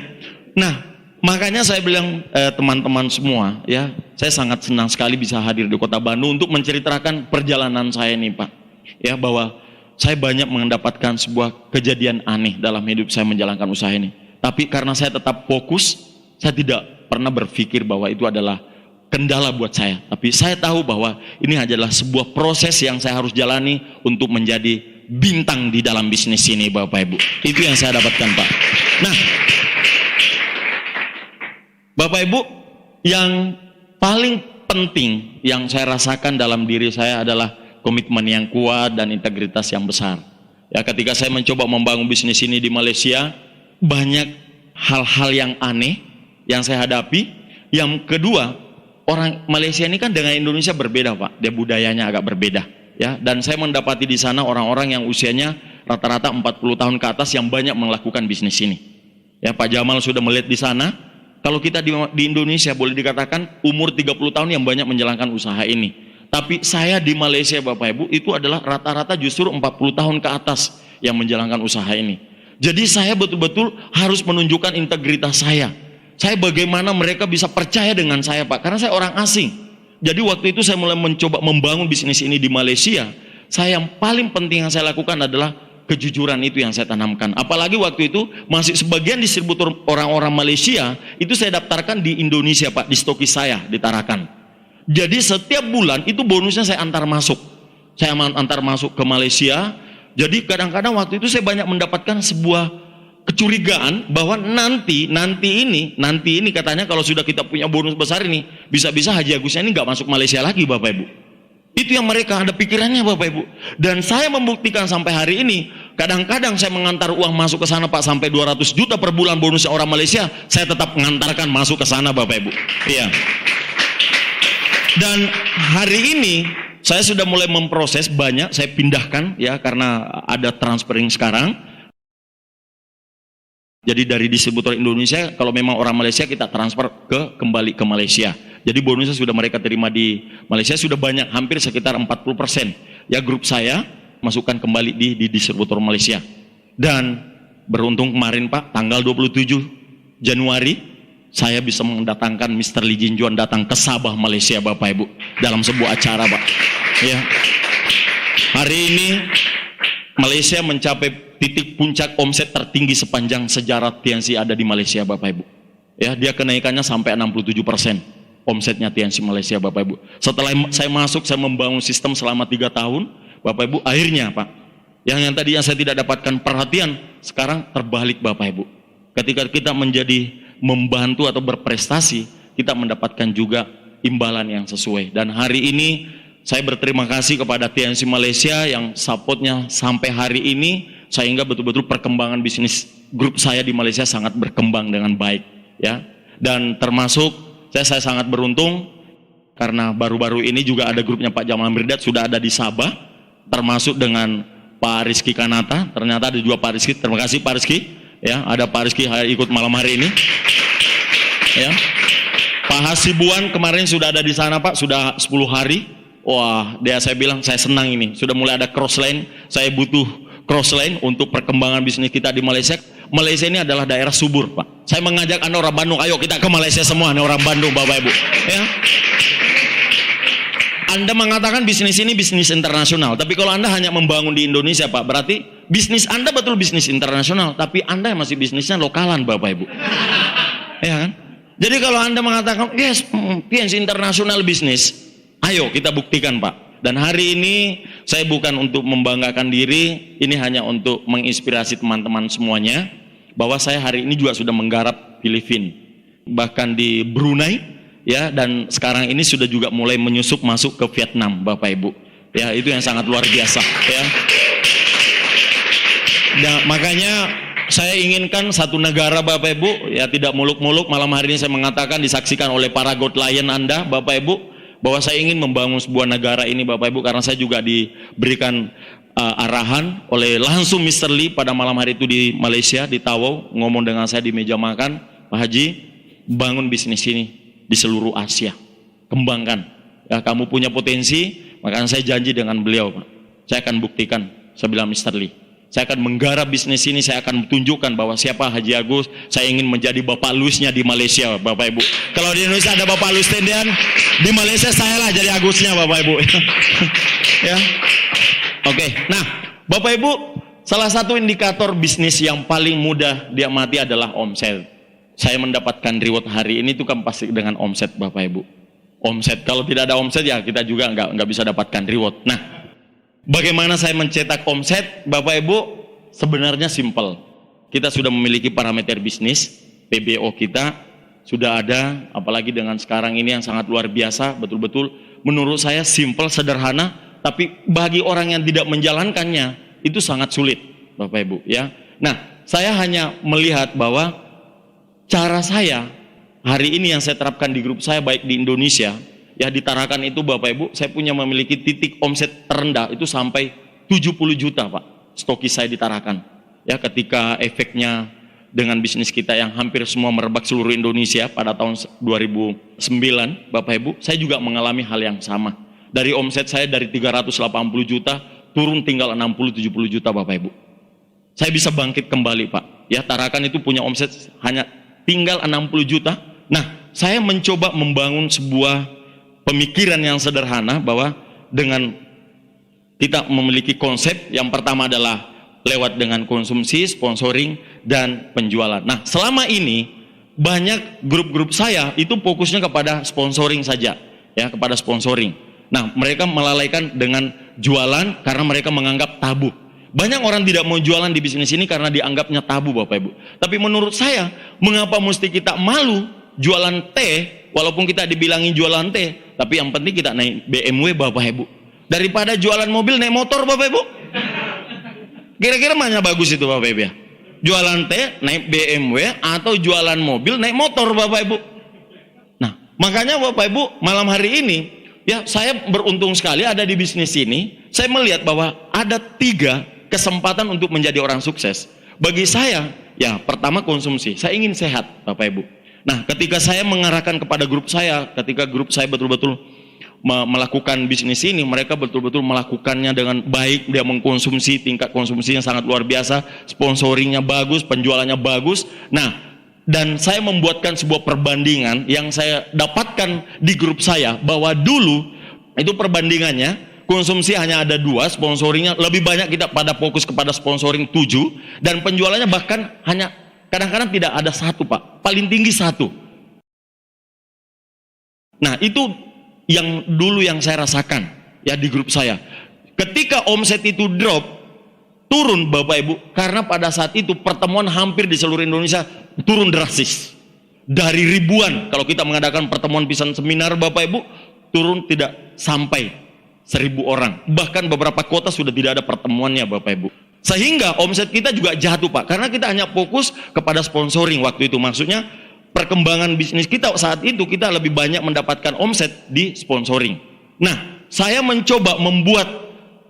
Nah, makanya saya bilang teman-teman semua ya, saya sangat senang sekali bisa hadir di Kota Bandung untuk menceritakan perjalanan saya ini Pak. Ya, bahwa saya banyak mendapatkan sebuah kejadian aneh dalam hidup saya menjalankan usaha ini. Tapi karena saya tetap fokus, saya tidak pernah berpikir bahwa itu adalah kendala buat saya. Tapi saya tahu bahwa ini adalah sebuah proses yang saya harus jalani untuk menjadi bintang di dalam bisnis ini Bapak Ibu. Itu yang saya dapatkan Pak. Nah, Bapak Ibu, yang paling penting yang saya rasakan dalam diri saya adalah komitmen yang kuat dan integritas yang besar. Ya, ketika saya mencoba membangun bisnis ini di Malaysia, banyak hal-hal yang aneh yang saya hadapi. Yang kedua, orang Malaysia ini kan dengan Indonesia berbeda Pak, dia budayanya agak berbeda ya. Dan saya mendapati di sana orang-orang yang usianya rata-rata 40 tahun ke atas yang banyak melakukan bisnis ini. Ya, Pak Jamal sudah melihat di sana. Kalau kita di Indonesia boleh dikatakan umur 30 tahun yang banyak menjalankan usaha ini. Tapi saya di Malaysia Bapak Ibu itu adalah rata-rata justru 40 tahun ke atas yang menjalankan usaha ini. Jadi saya betul-betul harus menunjukkan integritas saya. Saya bagaimana mereka bisa percaya dengan saya Pak, karena saya orang asing. Jadi waktu itu saya mulai mencoba membangun bisnis ini di Malaysia. Saya yang paling penting yang saya lakukan adalah kejujuran, itu yang saya tanamkan. Apalagi waktu itu masih sebagian distributor orang-orang Malaysia itu saya daftarkan di Indonesia Pak, di stokis saya di Tarakan. Jadi setiap bulan itu bonusnya saya antar masuk. Saya antar masuk ke Malaysia. Jadi kadang-kadang waktu itu saya banyak mendapatkan sebuah kecurigaan bahwa nanti ini katanya kalau sudah kita punya bonus besar ini, bisa-bisa Haji Agusnya ini nggak masuk Malaysia lagi Bapak Ibu. Itu yang mereka ada pikirannya Bapak Ibu. Dan saya membuktikan sampai hari ini, kadang-kadang saya mengantar uang masuk ke sana Pak, sampai 200 juta per bulan bonusnya orang Malaysia, saya tetap mengantarkan masuk ke sana Bapak Ibu. Iya. Dan hari ini saya sudah mulai memproses banyak, saya pindahkan ya, karena ada transferring sekarang. Jadi dari distributor Indonesia, kalau memang orang Malaysia kita transfer kembali ke Malaysia. Jadi bonusnya sudah mereka terima di Malaysia sudah banyak, hampir sekitar 40%. Ya, grup saya masukkan kembali di distributor Malaysia. Dan beruntung kemarin Pak, tanggal 27 Januari, saya bisa mendatangkan Mr. Lee Jin Juan datang ke Sabah Malaysia Bapak Ibu, dalam sebuah acara Pak. Ya. Hari ini Malaysia mencapai titik puncak omset tertinggi sepanjang sejarah TNC ada di Malaysia Bapak Ibu. Ya, dia kenaikannya sampai 67% omsetnya TNC Malaysia Bapak Ibu. Setelah saya masuk, saya membangun sistem selama 3 tahun Bapak Ibu, akhirnya Pak, yang tadinya saya tidak dapatkan perhatian, sekarang terbalik Bapak Ibu. Ketika kita menjadi membantu atau berprestasi, kita mendapatkan juga imbalan yang sesuai. Dan hari ini saya berterima kasih kepada TNC Malaysia yang supportnya sampai hari ini, sehingga betul-betul perkembangan bisnis grup saya di Malaysia sangat berkembang dengan baik ya. Dan termasuk saya sangat beruntung karena baru-baru ini juga ada grupnya Pak Jamal Mirdad sudah ada di Sabah, termasuk dengan Pak Rizky Kanata. Ternyata ada juga Pak Rizky, terima kasih Pak Rizky ya, ada Pak Rizky ikut malam hari ini ya. Pak Hasibuan kemarin sudah ada di sana Pak, sudah 10 hari. Wah, saya bilang saya senang ini, sudah mulai ada cross line. Saya butuh cross line untuk perkembangan bisnis kita di Malaysia. Malaysia ini adalah daerah subur Pak. Saya mengajak Anda orang Bandung, ayo kita ke Malaysia semua nih orang Bandung Bapak Ibu ya. Anda mengatakan bisnis ini bisnis internasional, tapi kalau Anda hanya membangun di Indonesia Pak, berarti bisnis Anda betul bisnis internasional, tapi Anda masih bisnisnya lokalan Bapak Ibu ya kan. Jadi kalau Anda mengatakan yes, PNC internasional bisnis, ayo kita buktikan Pak. Dan hari ini saya bukan untuk membanggakan diri, ini hanya untuk menginspirasi teman-teman semuanya, bahwa saya hari ini juga sudah menggarap Filipina. bahkan di Brunei, ya, dan sekarang ini sudah juga mulai menyusup masuk ke Vietnam, Bapak Ibu. Ya, itu yang sangat luar biasa, ya. Nah, makanya saya inginkan satu negara, Bapak Ibu, ya, tidak muluk-muluk. Malam hari ini saya mengatakan disaksikan oleh para God Lion Anda, Bapak Ibu, bahwa saya ingin membangun sebuah negara ini, Bapak Ibu, karena saya juga diberikan arahan oleh langsung Mr. Lee pada malam hari itu di Malaysia, di Tawau, ngomong dengan saya di meja makan, Pak Haji, bangun bisnis ini di seluruh Asia, kembangkan. Ya, kamu punya potensi, makanya saya janji dengan beliau, Pak, saya akan buktikan. Saya bilang, Mr. Lee, saya akan menggarap bisnis ini, saya akan tunjukkan bahwa siapa Haji Agus, saya ingin menjadi Bapak Lusnya di Malaysia, Bapak Ibu. Kalau di Indonesia ada Bapak Lus Tendian, di Malaysia saya lah jadi Agusnya, Bapak Ibu. Ya. Oke, nah Bapak Ibu, salah satu indikator bisnis yang paling mudah diamati adalah omset. Saya mendapatkan reward hari ini itu kan pasti dengan omset, Bapak Ibu. Omset, kalau tidak ada omset ya kita juga nggak bisa dapatkan reward. Nah, bagaimana saya mencetak omset, Bapak Ibu? Sebenarnya simple. Kita sudah memiliki parameter bisnis, PBO kita sudah ada, apalagi dengan sekarang ini yang sangat luar biasa, betul-betul menurut saya simple, sederhana. Tapi bagi orang yang tidak menjalankannya itu sangat sulit, Bapak Ibu, ya. Nah, saya hanya melihat bahwa cara saya hari ini yang saya terapkan di grup saya baik di Indonesia, ya di Tarakan itu, Bapak Ibu, saya punya memiliki titik omset terendah itu sampai 70 juta, Pak. Stokis saya di Tarakan. Ya, ketika efeknya dengan bisnis kita yang hampir semua merebak seluruh Indonesia pada tahun 2009, Bapak Ibu, saya juga mengalami hal yang sama. Dari omset saya dari 380 juta turun tinggal 60-70 juta, Bapak Ibu. Saya bisa bangkit kembali, Pak. Ya, Tarakan itu punya omset hanya tinggal 60 juta. Nah, saya mencoba membangun sebuah pemikiran yang sederhana bahwa dengan kita memiliki konsep yang pertama adalah lewat dengan konsumsi, sponsoring, dan penjualan. Nah, selama ini banyak grup-grup saya itu fokusnya kepada sponsoring saja, ya, kepada sponsoring. Nah, mereka melalaikan dengan jualan karena mereka menganggap tabu. Banyak orang tidak mau jualan di bisnis ini karena dianggapnya tabu, Bapak Ibu. Tapi menurut saya, mengapa mesti kita malu jualan teh, walaupun kita dibilangin jualan teh, tapi yang penting kita naik BMW, Bapak Ibu. Daripada jualan mobil, naik motor, Bapak Ibu. Kira-kira mana bagus itu, Bapak Ibu, ya? Jualan teh, naik BMW, atau jualan mobil, naik motor, Bapak Ibu. Nah, makanya Bapak Ibu, malam hari ini, ya, saya beruntung sekali ada di bisnis ini. Saya melihat bahwa ada 3 kesempatan untuk menjadi orang sukses. Bagi saya, ya, pertama konsumsi. Saya ingin sehat, Bapak Ibu. Nah, ketika saya mengarahkan kepada grup saya, ketika grup saya betul-betul melakukan bisnis ini, mereka betul-betul melakukannya dengan baik. Dia mengkonsumsi, tingkat konsumsinya sangat luar biasa, sponsoringnya bagus, penjualannya bagus. Nah, dan saya membuatkan sebuah perbandingan yang saya dapatkan di grup saya, bahwa dulu itu perbandingannya konsumsi hanya ada 2, sponsoringnya lebih banyak, kita pada fokus kepada sponsoring 7, dan penjualannya bahkan hanya kadang-kadang tidak ada 1, Pak, paling tinggi 1. Nah, itu yang dulu yang saya rasakan, ya, di grup saya. Ketika omset itu drop, turun, Bapak Ibu, karena pada saat itu pertemuan hampir di seluruh Indonesia turun drastis. Dari ribuan, kalau kita mengadakan pertemuan pisan seminar, Bapak Ibu, turun tidak sampai 1.000 orang. Bahkan beberapa kota sudah tidak ada pertemuannya, Bapak Ibu. Sehingga omset kita juga jatuh, Pak, karena kita hanya fokus kepada sponsoring waktu itu. Maksudnya perkembangan bisnis kita saat itu, kita lebih banyak mendapatkan omset di sponsoring. Nah, saya mencoba membuat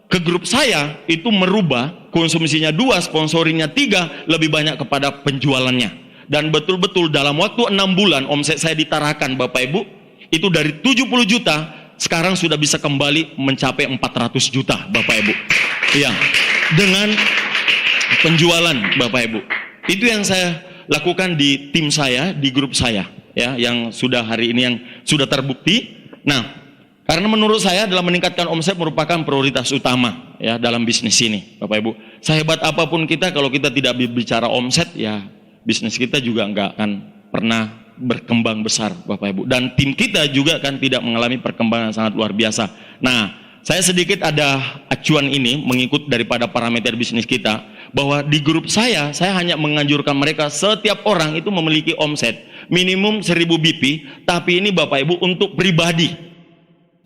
ke grup saya itu merubah konsumsinya 2, sponsoringnya 3, lebih banyak kepada penjualannya. Dan betul-betul dalam waktu 6 bulan omset saya ditarakan, Bapak Ibu, itu dari 70 juta sekarang sudah bisa kembali mencapai 400 juta, Bapak Ibu. Iya, dengan penjualan, Bapak Ibu. Itu yang saya lakukan di tim saya, di grup saya, ya, yang sudah hari ini yang sudah terbukti. Nah, karena menurut saya dalam meningkatkan omset merupakan prioritas utama, ya, dalam bisnis ini, Bapak Ibu. Sehebat apapun kita, kalau kita tidak bicara omset, ya bisnis kita juga nggak akan pernah berkembang besar, Bapak Ibu. Dan tim kita juga kan tidak mengalami perkembangan sangat luar biasa. Nah, saya sedikit ada acuan ini mengikut daripada parameter bisnis kita, bahwa di grup saya hanya menganjurkan mereka setiap orang itu memiliki omset minimum 1000 BP, tapi ini Bapak Ibu untuk pribadi.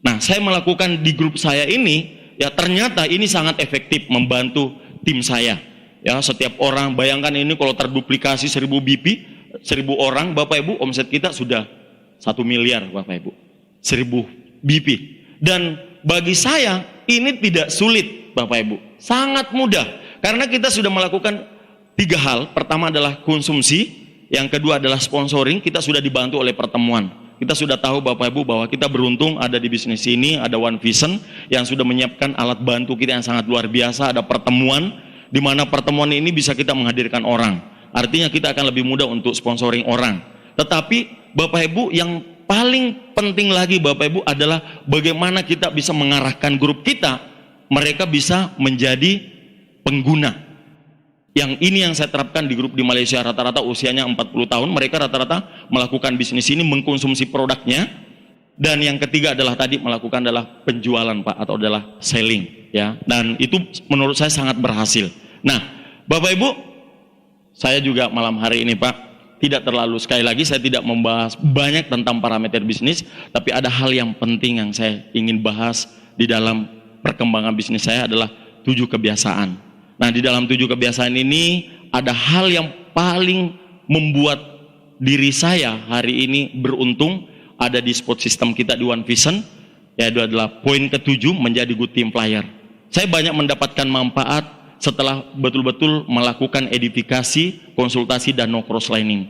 Nah, saya melakukan di grup saya ini, ya ternyata ini sangat efektif membantu tim saya. Ya, setiap orang, bayangkan ini kalau terduplikasi 1000 BP, 1000 orang, Bapak Ibu, omset kita sudah 1 miliar, Bapak Ibu. 1000 BP. Dan bagi saya, ini tidak sulit, Bapak Ibu. Sangat mudah. Karena kita sudah melakukan 3 hal. Pertama adalah konsumsi, yang kedua adalah sponsoring, kita sudah dibantu oleh pertemuan. Kita sudah tahu Bapak Ibu bahwa kita beruntung ada di bisnis ini, ada One Vision yang sudah menyiapkan alat bantu kita yang sangat luar biasa, ada pertemuan, di mana pertemuan ini bisa kita menghadirkan orang. Artinya kita akan lebih mudah untuk sponsoring orang. Tetapi Bapak Ibu yang paling penting lagi Bapak Ibu adalah bagaimana kita bisa mengarahkan grup kita, mereka bisa menjadi pengguna. Yang ini yang saya terapkan di grup di Malaysia, rata-rata usianya 40 tahun, mereka rata-rata melakukan bisnis ini, mengkonsumsi produknya. Dan yang ketiga adalah tadi melakukan adalah penjualan Pak, atau adalah selling ya. Dan itu menurut saya sangat berhasil. Nah, Bapak Ibu, saya juga malam hari ini Pak, tidak terlalu, sekali lagi saya tidak membahas banyak tentang parameter bisnis, tapi ada hal yang penting yang saya ingin bahas di dalam perkembangan bisnis saya adalah 7 kebiasaan. Nah, di dalam 7 kebiasaan ini ada hal yang paling membuat diri saya hari ini beruntung ada di support system kita di One Vision, yaitu adalah poin ke-7, menjadi good team player. Saya banyak mendapatkan manfaat setelah betul-betul melakukan edifikasi, konsultasi, dan no cross lining.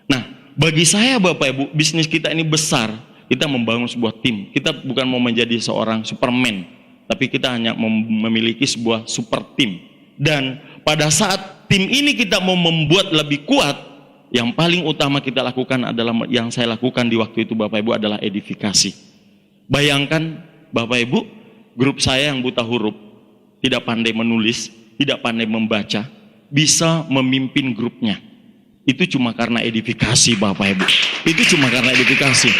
Nah, bagi saya Bapak Ibu, bisnis kita ini besar, kita membangun sebuah tim. Kita bukan mau menjadi seorang Superman, tapi kita hanya memiliki sebuah super tim. Dan pada saat tim ini kita mau membuat lebih kuat, yang paling utama kita lakukan adalah, yang saya lakukan di waktu itu Bapak Ibu adalah edifikasi. Bayangkan Bapak Ibu, grup saya yang buta huruf, tidak pandai menulis, tidak pandai membaca, bisa memimpin grupnya. Itu cuma karena edifikasi Bapak Ibu. Itu cuma karena edifikasi.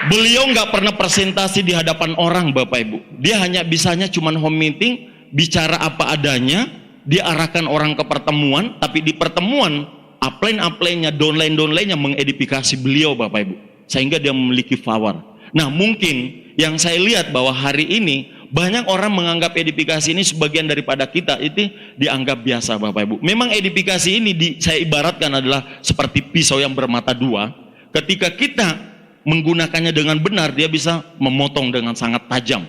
Beliau nggak pernah presentasi di hadapan orang Bapak Ibu. Dia hanya bisanya cuma home meeting, bicara apa adanya, dia arahkan orang ke pertemuan, tapi di pertemuan upline-upline-nya, downline-downline-nya mengedifikasi beliau Bapak Ibu, sehingga dia memiliki power. Nah, mungkin yang saya lihat bahwa hari ini banyak orang menganggap edifikasi ini sebagian daripada kita itu dianggap biasa Bapak Ibu. Memang edifikasi ini saya ibaratkan adalah seperti pisau yang bermata dua. Ketika kita menggunakannya dengan benar, dia bisa memotong dengan sangat tajam.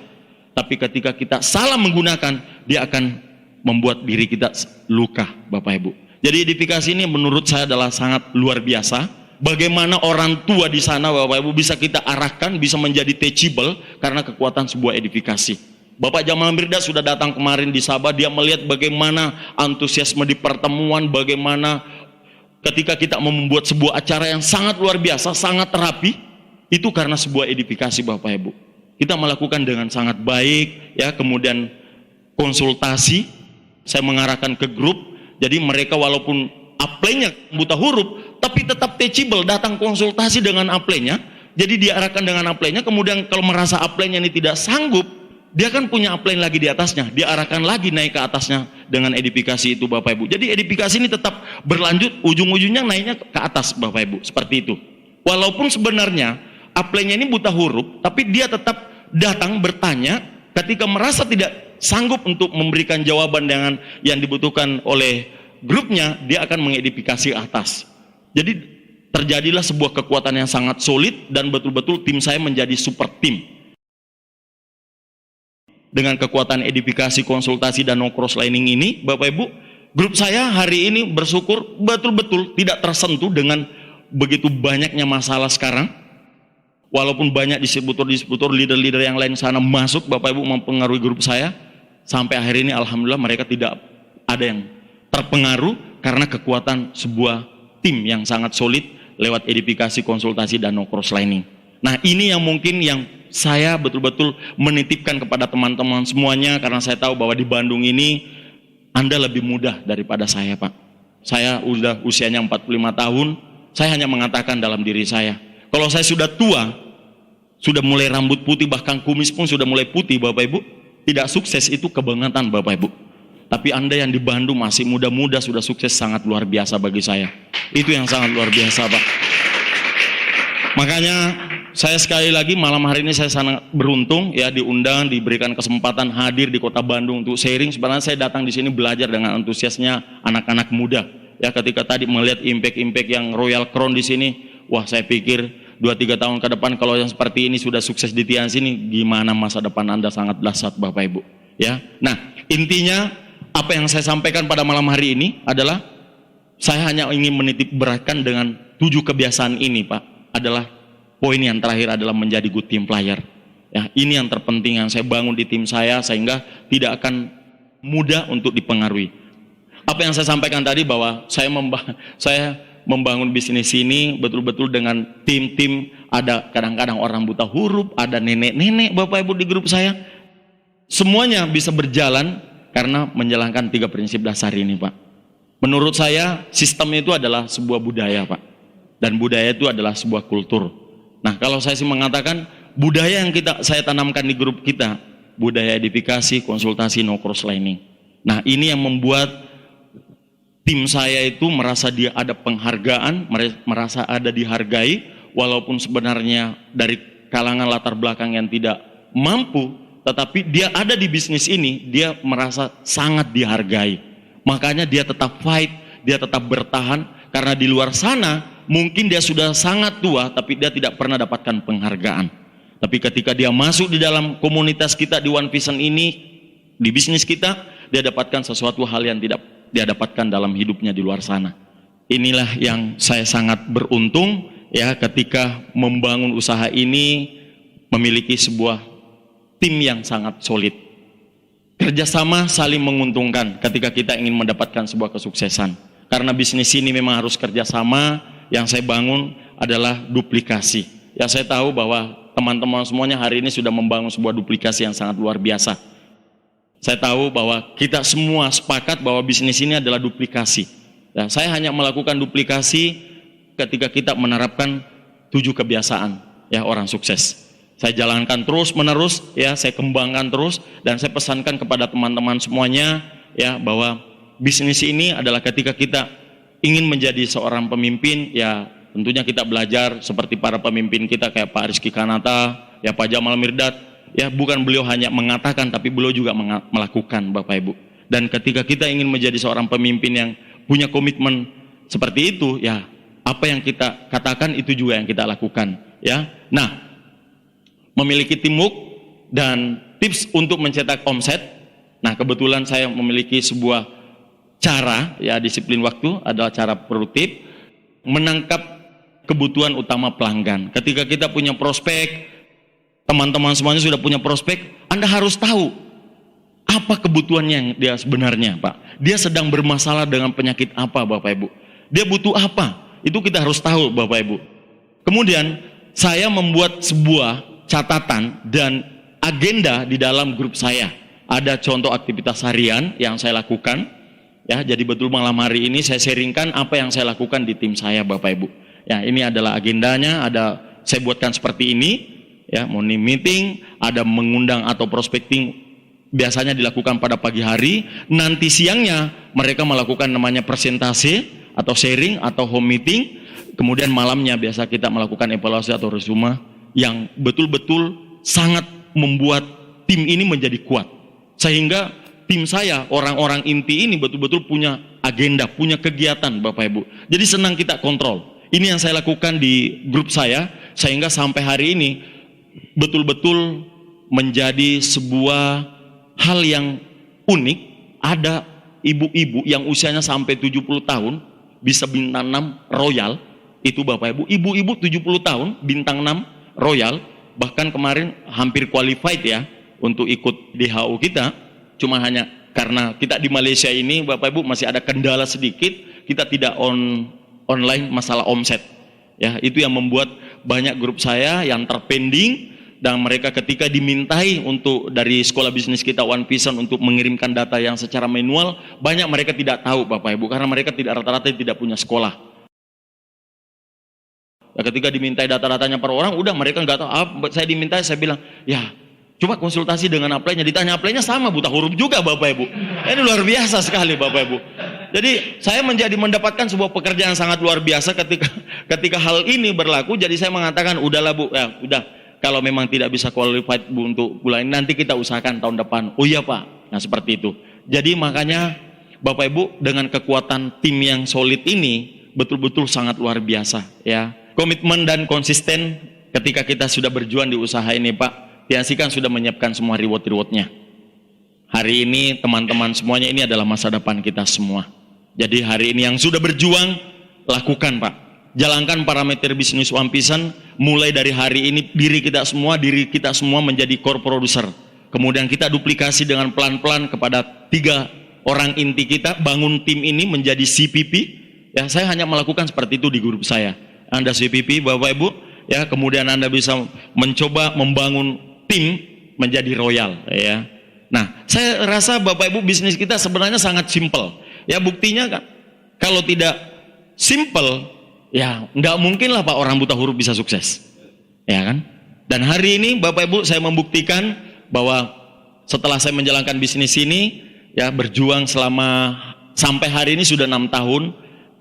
Tapi ketika kita salah menggunakan, dia akan membuat diri kita luka, Bapak Ibu. Jadi edifikasi ini menurut saya adalah sangat luar biasa. Bagaimana orang tua di sana, Bapak Ibu, bisa kita arahkan, bisa menjadi teachable karena kekuatan sebuah edifikasi. Bapak Jamal Mirdad sudah datang kemarin di Sabah, dia melihat bagaimana antusiasme di pertemuan, bagaimana ketika kita membuat sebuah acara yang sangat luar biasa, sangat rapi, itu karena sebuah edifikasi Bapak Ibu. Kita melakukan dengan sangat baik, ya. Kemudian konsultasi, saya mengarahkan ke grup. Jadi mereka walaupun upline-nya buta huruf, tapi tetap teachable, datang konsultasi dengan upline-nya. Jadi diarahkan dengan upline-nya. Kemudian kalau merasa upline-nya ini tidak sanggup, dia kan punya upline lagi di atasnya. Dia arahkan lagi naik ke atasnya dengan edifikasi itu Bapak Ibu. Jadi edifikasi ini tetap berlanjut, ujung-ujungnya naiknya ke atas Bapak Ibu. Seperti itu. Walaupun sebenarnya upline-nya ini buta huruf, tapi dia tetap datang bertanya ketika merasa tidak sanggup untuk memberikan jawaban dengan yang dibutuhkan oleh grupnya, dia akan mengedifikasi atas. Jadi terjadilah sebuah kekuatan yang sangat solid dan betul-betul tim saya menjadi super tim. Dengan kekuatan edifikasi, konsultasi, dan no cross lining ini, Bapak Ibu, grup saya hari ini bersyukur betul-betul tidak tersentuh dengan begitu banyaknya masalah sekarang. Walaupun banyak distributor, leader-leader yang lain sana masuk, Bapak Ibu, mempengaruhi grup saya, sampai akhir ini alhamdulillah mereka tidak ada yang terpengaruh karena kekuatan sebuah tim yang sangat solid lewat edifikasi, konsultasi, dan no cross lining. Nah, ini yang mungkin yang saya betul-betul menitipkan kepada teman-teman semuanya, karena saya tahu bahwa di Bandung ini Anda lebih mudah daripada saya, Pak. Saya udah usianya 45 tahun, saya hanya mengatakan dalam diri saya, kalau saya sudah tua, sudah mulai rambut putih, bahkan kumis pun sudah mulai putih Bapak Ibu, tidak sukses itu kebangetan Bapak Ibu. Tapi Anda yang di Bandung masih muda-muda sudah sukses, sangat luar biasa bagi saya. Itu yang sangat luar biasa, Pak. Makanya saya sekali lagi malam hari ini saya sangat beruntung ya, diundang, diberikan kesempatan hadir di Kota Bandung untuk sharing. Sebenarnya saya datang di sini belajar dengan antusiasnya anak-anak muda. Ya, ketika tadi melihat impact yang Royal Crown di sini, wah saya pikir 2-3 tahun ke depan kalau yang seperti ini sudah sukses di Tian sini, gimana masa depan Anda sangat dahsyat Bapak Ibu. Ya. Nah, intinya apa yang saya sampaikan pada malam hari ini adalah saya hanya ingin menitip beratkan dengan 7 kebiasaan ini, Pak. Adalah poin yang terakhir adalah menjadi good team player. Ya, ini yang terpenting yang saya bangun di tim saya sehingga tidak akan mudah untuk dipengaruhi. Apa yang saya sampaikan tadi bahwa saya membangun bisnis ini betul-betul dengan tim-tim, ada kadang-kadang orang buta huruf, ada nenek-nenek Bapak Ibu di grup saya. Semuanya bisa berjalan karena menjalankan 3 prinsip dasar ini, Pak. Menurut saya, sistem itu adalah sebuah budaya, Pak. Dan budaya itu adalah sebuah kultur. Nah, kalau saya sih mengatakan, budaya yang saya tanamkan di grup kita, budaya edifikasi, konsultasi, no cross lining. Nah, ini yang membuat tim saya itu merasa dia ada penghargaan, merasa ada dihargai, walaupun sebenarnya dari kalangan latar belakang yang tidak mampu, tetapi dia ada di bisnis ini, dia merasa sangat dihargai. Makanya dia tetap fight, dia tetap bertahan, karena di luar sana mungkin dia sudah sangat tua, tapi dia tidak pernah dapatkan penghargaan. Tapi ketika dia masuk di dalam komunitas kita di One Vision ini, di bisnis kita, dia dapatkan sesuatu hal yang tidak dia dapatkan dalam hidupnya di luar sana. Inilah yang saya sangat beruntung ya, ketika membangun usaha ini, memiliki sebuah tim yang sangat solid. Kerjasama saling menguntungkan ketika kita ingin mendapatkan sebuah kesuksesan. Karena bisnis ini memang harus kerjasama. Yang saya bangun adalah duplikasi. Ya, saya tahu bahwa teman-teman semuanya hari ini sudah membangun sebuah duplikasi yang sangat luar biasa. Saya tahu bahwa kita semua sepakat bahwa bisnis ini adalah duplikasi. Ya, saya hanya melakukan duplikasi ketika kita menerapkan 7 kebiasaan ya orang sukses. Saya jalankan terus menerus ya, saya kembangkan terus, dan saya pesankan kepada teman-teman semuanya ya, bahwa bisnis ini adalah ketika kita ingin menjadi seorang pemimpin ya, tentunya kita belajar seperti para pemimpin kita kayak Pak Rizky Kanata ya, Pak Jamal Mirdad ya, bukan beliau hanya mengatakan tapi beliau juga melakukan Bapak Ibu. Dan ketika kita ingin menjadi seorang pemimpin yang punya komitmen seperti itu ya, apa yang kita katakan itu juga yang kita lakukan ya. Nah, memiliki teamwork dan tips untuk mencetak omset. Nah, kebetulan saya memiliki sebuah cara ya, disiplin waktu adalah cara produktif, menangkap kebutuhan utama pelanggan. Ketika kita punya prospek, teman-teman semuanya sudah punya prospek, Anda harus tahu apa kebutuhannya dia sebenarnya, Pak. Dia sedang bermasalah dengan penyakit apa, Bapak Ibu. Dia butuh apa? Itu kita harus tahu, Bapak Ibu. Kemudian saya membuat sebuah catatan dan agenda di dalam grup saya. Ada contoh aktivitas harian yang saya lakukan ya, jadi betul malam hari ini saya sharingkan apa yang saya lakukan di tim saya Bapak Ibu. Ya, ini adalah agendanya, saya buatkan seperti ini ya, morning meeting, ada mengundang atau prospecting biasanya dilakukan pada pagi hari, nanti siangnya mereka melakukan namanya presentasi atau sharing atau home meeting, kemudian malamnya biasa kita melakukan evaluasi atau resume yang betul-betul sangat membuat tim ini menjadi kuat. Sehingga tim saya, orang-orang inti ini betul-betul punya agenda, punya kegiatan Bapak Ibu. Jadi senang kita kontrol. Ini yang saya lakukan di grup saya, sehingga sampai hari ini betul-betul menjadi sebuah hal yang unik. Ada ibu-ibu yang usianya sampai 70 tahun, bisa bintang 6 royal, itu Bapak Ibu. Ibu-ibu 70 tahun, bintang 6 royal, bahkan kemarin hampir qualified ya untuk ikut DHO kita, cuma hanya karena kita di Malaysia ini Bapak Ibu masih ada kendala sedikit, kita tidak online masalah omset ya, itu yang membuat banyak grup saya yang terpending, dan mereka ketika dimintai untuk dari sekolah bisnis kita One Vision untuk mengirimkan data yang secara manual, banyak mereka tidak tahu Bapak Ibu, karena mereka rata-rata tidak punya sekolah. Ya, ketika dimintai data-datanya per orang, udah mereka nggak tahu. Saya dimintai, saya bilang, ya Coba konsultasi dengan apply-nya, ditanya apply-nya sama, buta huruf juga Bapak Ibu. Ini luar biasa sekali Bapak Ibu. Jadi saya mendapatkan sebuah pekerjaan sangat luar biasa ketika hal ini berlaku. Jadi saya mengatakan, udahlah Bu, ya udah. Kalau memang tidak bisa qualified Bu untuk bulan ini, nanti kita usahakan tahun depan. Oh iya Pak, nah seperti itu. Jadi makanya Bapak Ibu dengan kekuatan tim yang solid ini betul-betul sangat luar biasa ya. Komitmen dan konsisten ketika kita sudah berjuang di usaha ini Pak. TNC kan sudah menyiapkan semua reward-rewardnya. Hari ini teman-teman semuanya ini adalah masa depan kita semua. Jadi hari ini yang sudah berjuang, lakukan Pak. Jalankan parameter bisnis One Piece, mulai dari hari ini diri kita semua menjadi core producer. Kemudian kita duplikasi dengan pelan-pelan kepada 3 orang inti kita, bangun tim ini menjadi CPP. Ya, saya hanya melakukan seperti itu di grup saya. Anda CPP Bapak Ibu, ya, kemudian Anda bisa mencoba membangun tim menjadi royal ya. Nah, saya rasa Bapak Ibu bisnis kita sebenarnya sangat simpel. Ya, buktinya kan kalau tidak simple ya nggak mungkin lah Pak orang buta huruf bisa sukses. Ya kan? Dan hari ini Bapak Ibu saya membuktikan bahwa setelah saya menjalankan bisnis ini ya berjuang sampai hari ini sudah 6 tahun,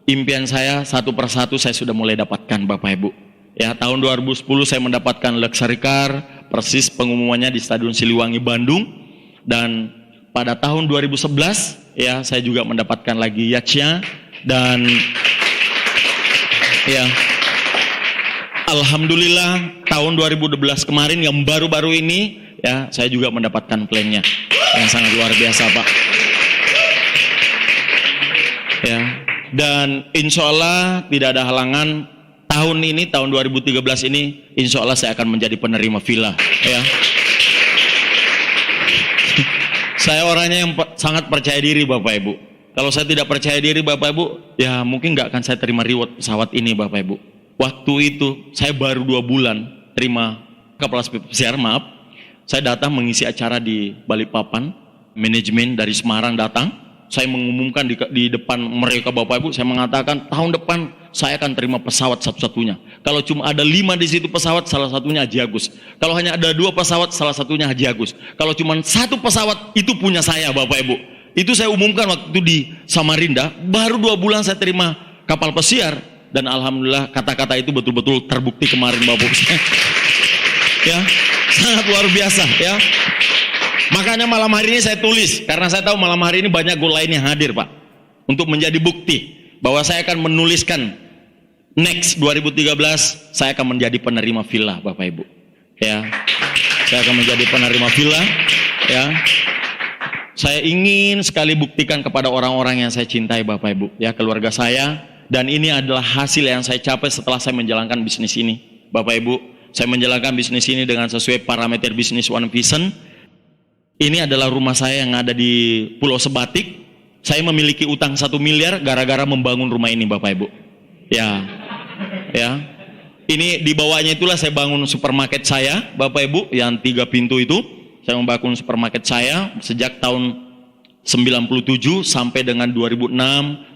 impian saya satu persatu saya sudah mulai dapatkan Bapak Ibu. Ya, tahun 2010 saya mendapatkan luxury car, persis pengumumannya di Stadion Siliwangi Bandung. Dan pada tahun 2011 ya saya juga mendapatkan lagi yachtnya. Dan ya alhamdulillah tahun 2012 kemarin yang baru-baru ini ya saya juga mendapatkan plannya yang sangat luar biasa Pak. Ya, dan insya Allah tidak ada halangan. Tahun ini, tahun 2013 ini, insya Allah saya akan menjadi penerima villa. Ya. Saya orangnya yang sangat percaya diri Bapak Ibu. Kalau saya tidak percaya diri Bapak Ibu, ya mungkin nggak akan saya terima reward pesawat ini Bapak Ibu. Waktu itu saya baru 2 bulan terima kepala pesiar, maaf. Saya datang mengisi acara di Balikpapan, manajemen dari Semarang datang. Saya mengumumkan di depan mereka Bapak Ibu, saya mengatakan tahun depan saya akan terima pesawat satu-satunya. Kalau cuma ada 5 di situ pesawat, salah satunya Haji Agus. Kalau hanya ada 2 pesawat, salah satunya Haji Agus. Kalau cuma 1 pesawat, itu punya saya Bapak Ibu. Itu saya umumkan waktu itu di Samarinda. Baru 2 bulan saya terima kapal pesiar. Dan alhamdulillah kata-kata itu betul-betul terbukti kemarin Bapak Ibu. Ya, sangat luar biasa ya. Makanya malam hari ini saya tulis, karena saya tahu malam hari ini banyak gol lain yang hadir Pak, untuk menjadi bukti bahwa saya akan menuliskan next 2013 saya akan menjadi penerima villa Bapak Ibu. Ya, saya akan menjadi penerima villa. Ya, saya ingin sekali buktikan kepada orang-orang yang saya cintai Bapak Ibu, ya keluarga saya. Dan ini adalah hasil yang saya capai setelah saya menjalankan bisnis ini Bapak Ibu. Saya menjalankan bisnis ini dengan sesuai parameter bisnis One Vision. Ini adalah rumah saya yang ada di Pulau Sebatik. Saya memiliki utang 1 miliar gara-gara membangun rumah ini Bapak Ibu. Ya, ya. Ini di bawahnya itulah saya bangun supermarket saya Bapak Ibu, yang 3 pintu itu. Saya membangun supermarket saya sejak tahun 97 sampai dengan 2006,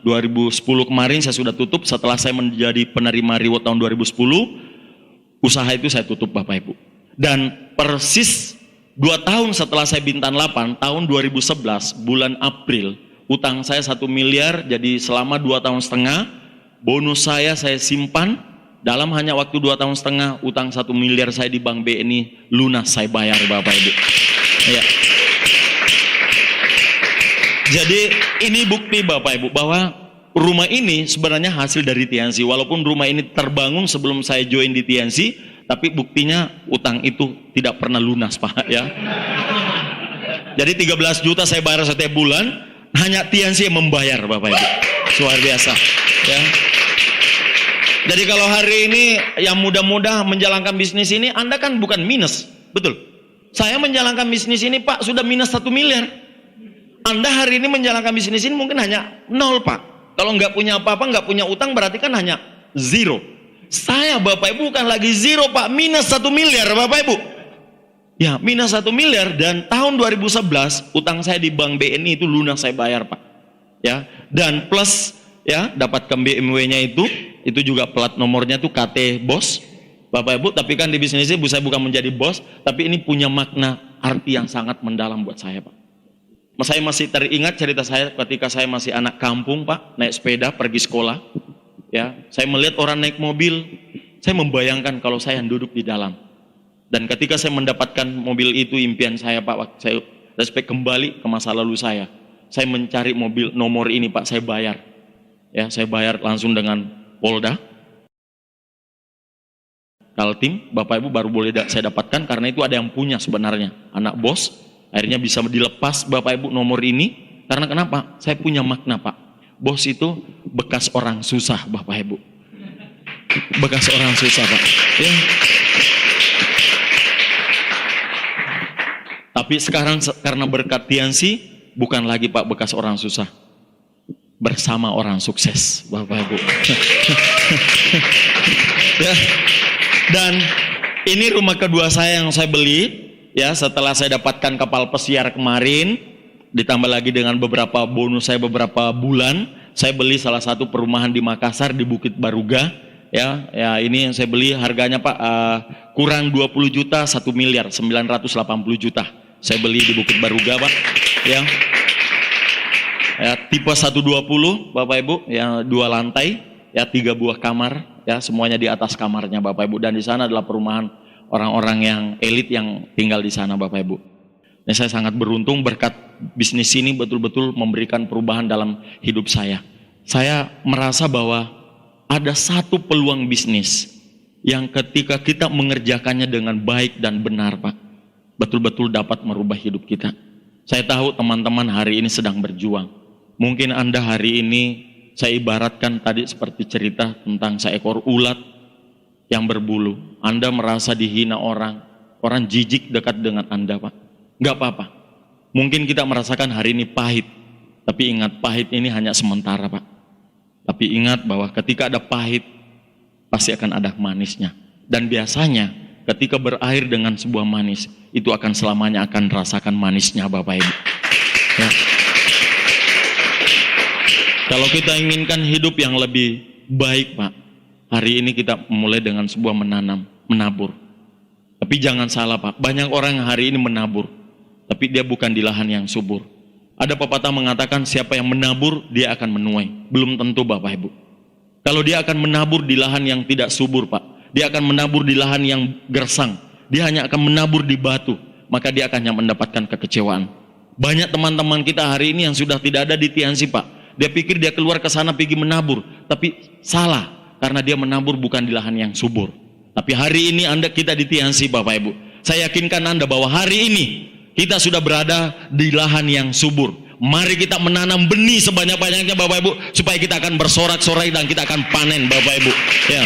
2010 kemarin saya sudah tutup. Setelah saya menjadi penerima reward tahun 2010, usaha itu saya tutup Bapak Ibu. Dan persis 2 tahun setelah saya Bintang 8, tahun 2011, bulan April, utang saya 1 miliar, jadi selama 2 tahun setengah, bonus saya simpan, dalam hanya waktu 2 tahun setengah, utang 1 miliar saya di Bank BNI, lunas saya bayar Bapak Ibu. Ya. Jadi ini bukti Bapak Ibu, bahwa rumah ini sebenarnya hasil dari TNC, walaupun rumah ini terbangun sebelum saya join di TNC, tapi buktinya utang itu tidak pernah lunas Pak ya. Jadi 13 juta saya bayar setiap bulan, hanya TNC yang membayar Bapak Ibu. Luar biasa ya. Jadi kalau hari ini yang muda-muda menjalankan bisnis ini, Anda kan bukan minus, betul. Saya menjalankan bisnis ini Pak sudah minus 1 miliar. Anda hari ini menjalankan bisnis ini mungkin hanya 0 Pak. Kalau nggak punya apa-apa, nggak punya utang, berarti kan hanya 0. Saya Bapak Ibu bukan lagi 0 Pak, minus 1 miliar Bapak Ibu. Ya, minus 1 miliar. Dan tahun 2011 utang saya di Bank BNI itu lunas saya bayar Pak. Ya, dan plus ya dapatkan BMW-nya itu juga plat nomornya tuh KT Bos Bapak Ibu. Tapi kan di bisnis ini saya bukan menjadi bos, tapi ini punya makna arti yang sangat mendalam buat saya, Pak. Saya masih teringat cerita saya ketika saya masih anak kampung, Pak, naik sepeda pergi sekolah. Ya, saya melihat orang naik mobil, saya membayangkan kalau saya yang duduk di dalam. Dan ketika saya mendapatkan mobil itu, impian saya, Pak, saya respect kembali ke masa lalu saya. Saya mencari mobil nomor ini, Pak, saya bayar. Ya, saya bayar langsung dengan Polda. Kaltim, Bapak Ibu baru boleh saya dapatkan karena itu ada yang punya sebenarnya, anak bos. Akhirnya bisa dilepas Bapak Ibu nomor ini. Karena kenapa? Saya punya makna, Pak. Bos itu bekas orang susah, Bapak Ibu. Bekas orang susah, Pak. Ya. Tapi sekarang karena berkat Tiansi, bukan lagi, Pak, bekas orang susah. Bersama orang sukses, Bapak Ibu. Ya. Dan ini rumah kedua saya yang saya beli. Ya, setelah saya dapatkan kapal pesiar kemarin, ditambah lagi dengan beberapa bonus saya beberapa bulan, saya beli salah satu perumahan di Makassar di Bukit Baruga. Ya, ini yang saya beli harganya, Pak, kurang 20 juta, 1 miliar 980 juta. Saya beli di Bukit Baruga, Pak. Ya, tipe 120, Bapak Ibu, ya 2 lantai, ya 3 buah kamar, ya semuanya di atas kamarnya, Bapak Ibu. Dan di sana adalah perumahan orang-orang yang elit yang tinggal di sana, Bapak Ibu. Dan saya sangat beruntung berkat bisnis ini betul-betul memberikan perubahan dalam hidup saya. Saya merasa bahwa ada satu peluang bisnis yang ketika kita mengerjakannya dengan baik dan benar, Pak, betul-betul dapat merubah hidup kita. Saya tahu teman-teman hari ini sedang berjuang. Mungkin Anda hari ini, saya ibaratkan tadi seperti cerita tentang seekor ulat yang berbulu. Anda merasa dihina orang jijik dekat dengan Anda, Pak. Enggak apa-apa. Mungkin kita merasakan hari ini pahit, tapi ingat, pahit ini hanya sementara, Pak. Tapi ingat bahwa ketika ada pahit, pasti akan ada manisnya. Dan biasanya ketika berakhir dengan sebuah manis, itu akan selamanya akan rasakan manisnya, Bapak Ibu. Ya. Kalau kita inginkan hidup yang lebih baik, Pak, hari ini kita mulai dengan sebuah menabur. Tapi jangan salah, Pak, banyak orang yang hari ini menabur, tapi dia bukan di lahan yang subur. Ada pepatah mengatakan siapa yang menabur, dia akan menuai. Belum tentu, Bapak Ibu. Kalau dia akan menabur di lahan yang tidak subur, Pak, dia akan menabur di lahan yang gersang, dia hanya akan menabur di batu, maka dia akan hanya mendapatkan kekecewaan. Banyak teman-teman kita hari ini yang sudah tidak ada di Tiansi, Pak, dia pikir dia keluar ke sana pergi menabur, tapi salah. Karena dia menabur bukan di lahan yang subur. Tapi hari ini kita di Tiansi, Bapak Ibu, saya yakinkan Anda bahwa hari ini kita sudah berada di lahan yang subur. Mari kita menanam benih sebanyak-banyaknya, Bapak Ibu, supaya kita akan bersorak-sorai dan kita akan panen, Bapak Ibu. Ya.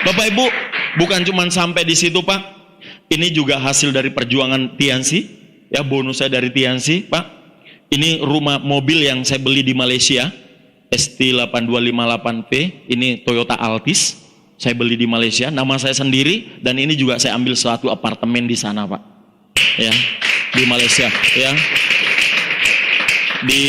Bapak Ibu, bukan cuma sampai di situ, Pak. Ini juga hasil dari perjuangan Tiansi. Ya, bonus saya dari Tiansi, Pak. Ini rumah mobil yang saya beli di Malaysia. ST8258P, ini Toyota Altis, saya beli di Malaysia, nama saya sendiri, dan ini juga saya ambil suatu apartemen di sana, Pak, ya, di Malaysia, ya, di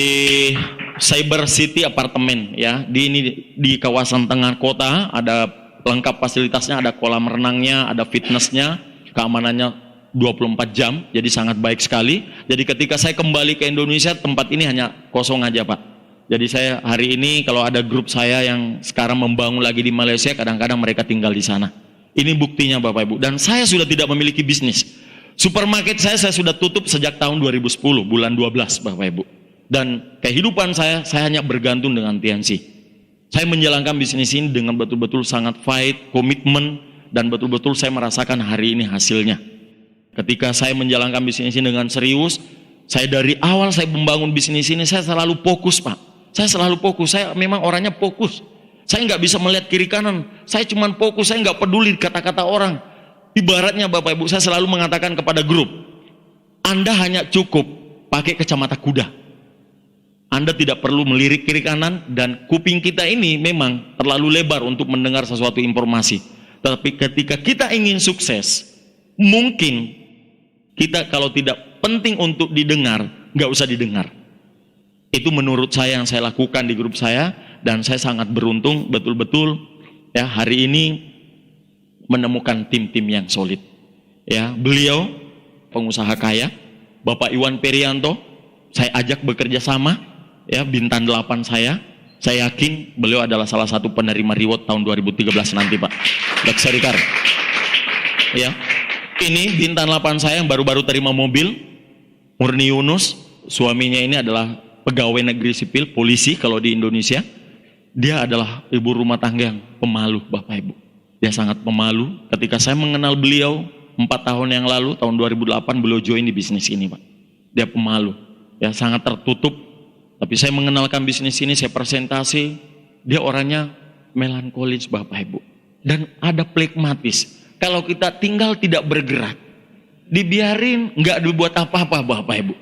Cyber City apartemen, ya, di kawasan tengah kota, ada lengkap fasilitasnya, ada kolam renangnya, ada fitnessnya, keamanannya 24 jam, jadi sangat baik sekali. Jadi ketika saya kembali ke Indonesia, tempat ini hanya kosong aja, Pak. Jadi saya hari ini kalau ada grup saya yang sekarang membangun lagi di Malaysia, kadang-kadang mereka tinggal di sana. Ini buktinya, Bapak Ibu. Dan saya sudah tidak memiliki bisnis. Supermarket saya sudah tutup sejak tahun 2010, bulan 12, Bapak Ibu. Dan kehidupan saya hanya bergantung dengan Tiansi. Saya menjalankan bisnis ini dengan betul-betul sangat fight, komitmen, dan betul-betul saya merasakan hari ini hasilnya. Ketika saya menjalankan bisnis ini dengan serius, saya dari awal saya membangun bisnis ini, saya selalu fokus, Pak. Saya selalu fokus, saya memang orangnya fokus. Saya nggak bisa melihat kiri kanan, saya cuma fokus, saya nggak peduli kata-kata orang. Ibaratnya, Bapak Ibu, saya selalu mengatakan kepada grup, Anda hanya cukup pakai kacamata kuda. Anda tidak perlu melirik kiri kanan, dan kuping kita ini memang terlalu lebar untuk mendengar sesuatu informasi. Tapi ketika kita ingin sukses, mungkin kita kalau tidak penting untuk didengar, nggak usah didengar. Itu menurut saya yang saya lakukan di grup saya, dan saya sangat beruntung betul-betul ya hari ini menemukan tim-tim yang solid. Ya, beliau pengusaha kaya, Bapak Iwan Perianto, saya ajak bekerja sama, ya, bintang 8 saya. Saya yakin beliau adalah salah satu penerima reward tahun 2013 nanti, Pak. Luxury car. Ya. Ini bintang 8 saya yang baru-baru terima mobil, Murni Yunus. Suaminya ini adalah pegawai negeri sipil, polisi kalau di Indonesia. Dia adalah ibu rumah tangga yang pemalu, Bapak Ibu. Dia sangat pemalu. Ketika saya mengenal beliau 4 tahun yang lalu, tahun 2008, beliau join di bisnis ini, Pak. Dia pemalu, ya, sangat tertutup. Tapi saya mengenalkan bisnis ini, saya presentasi, dia orangnya melankolis, Bapak Ibu. Dan ada plekmatis. Kalau kita tinggal tidak bergerak, dibiarin, nggak dibuat apa-apa, Bapak Ibu.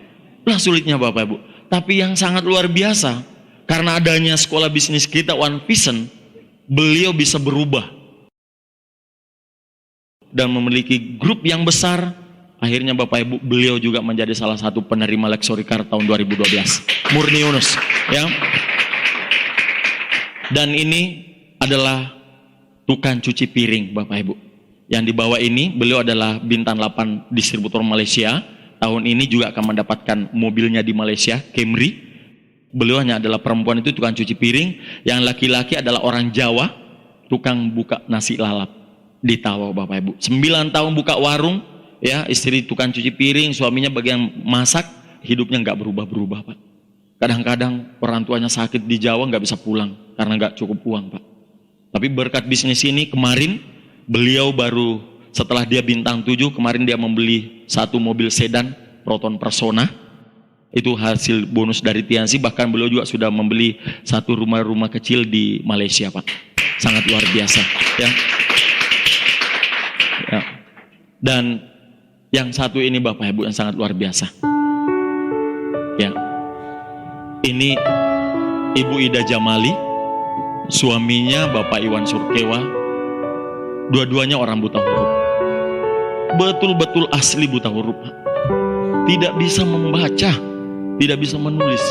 Lah sulitnya, Bapak Ibu. Tapi yang sangat luar biasa, karena adanya sekolah bisnis kita, One Vision, beliau bisa berubah dan memiliki grup yang besar. Akhirnya Bapak Ibu, beliau juga menjadi salah satu penerima Luxury Car tahun 2012. Murni Yunus, ya. Dan ini adalah tukang cuci piring, Bapak Ibu. Yang di bawah ini, beliau adalah bintang 8 distributor Malaysia. Tahun ini juga akan mendapatkan mobilnya di Malaysia, Camry. Beliau hanya adalah perempuan itu tukang cuci piring. Yang laki-laki adalah orang Jawa, tukang buka nasi lalap di Tawau, Bapak Ibu. 9 tahun buka warung, ya, istri tukang cuci piring, suaminya bagian masak, hidupnya nggak berubah-berubah, Pak. Kadang-kadang orang tuanya sakit di Jawa nggak bisa pulang karena nggak cukup uang, Pak. Tapi berkat bisnis ini kemarin beliau baru setelah dia bintang 7, kemarin dia membeli 1 mobil sedan Proton Persona. Itu hasil bonus dari Tiansi. Bahkan beliau juga sudah membeli 1 rumah-rumah kecil di Malaysia, Pak. Sangat luar biasa, ya. Ya. Dan yang satu ini, Bapak Ibu, yang sangat luar biasa. Ya. Ini Ibu Ida Jamali, suaminya Bapak Iwan Surkewa. Dua-duanya orang buta huruf. Betul-betul asli buta huruf. Tidak bisa membaca, tidak bisa menulis.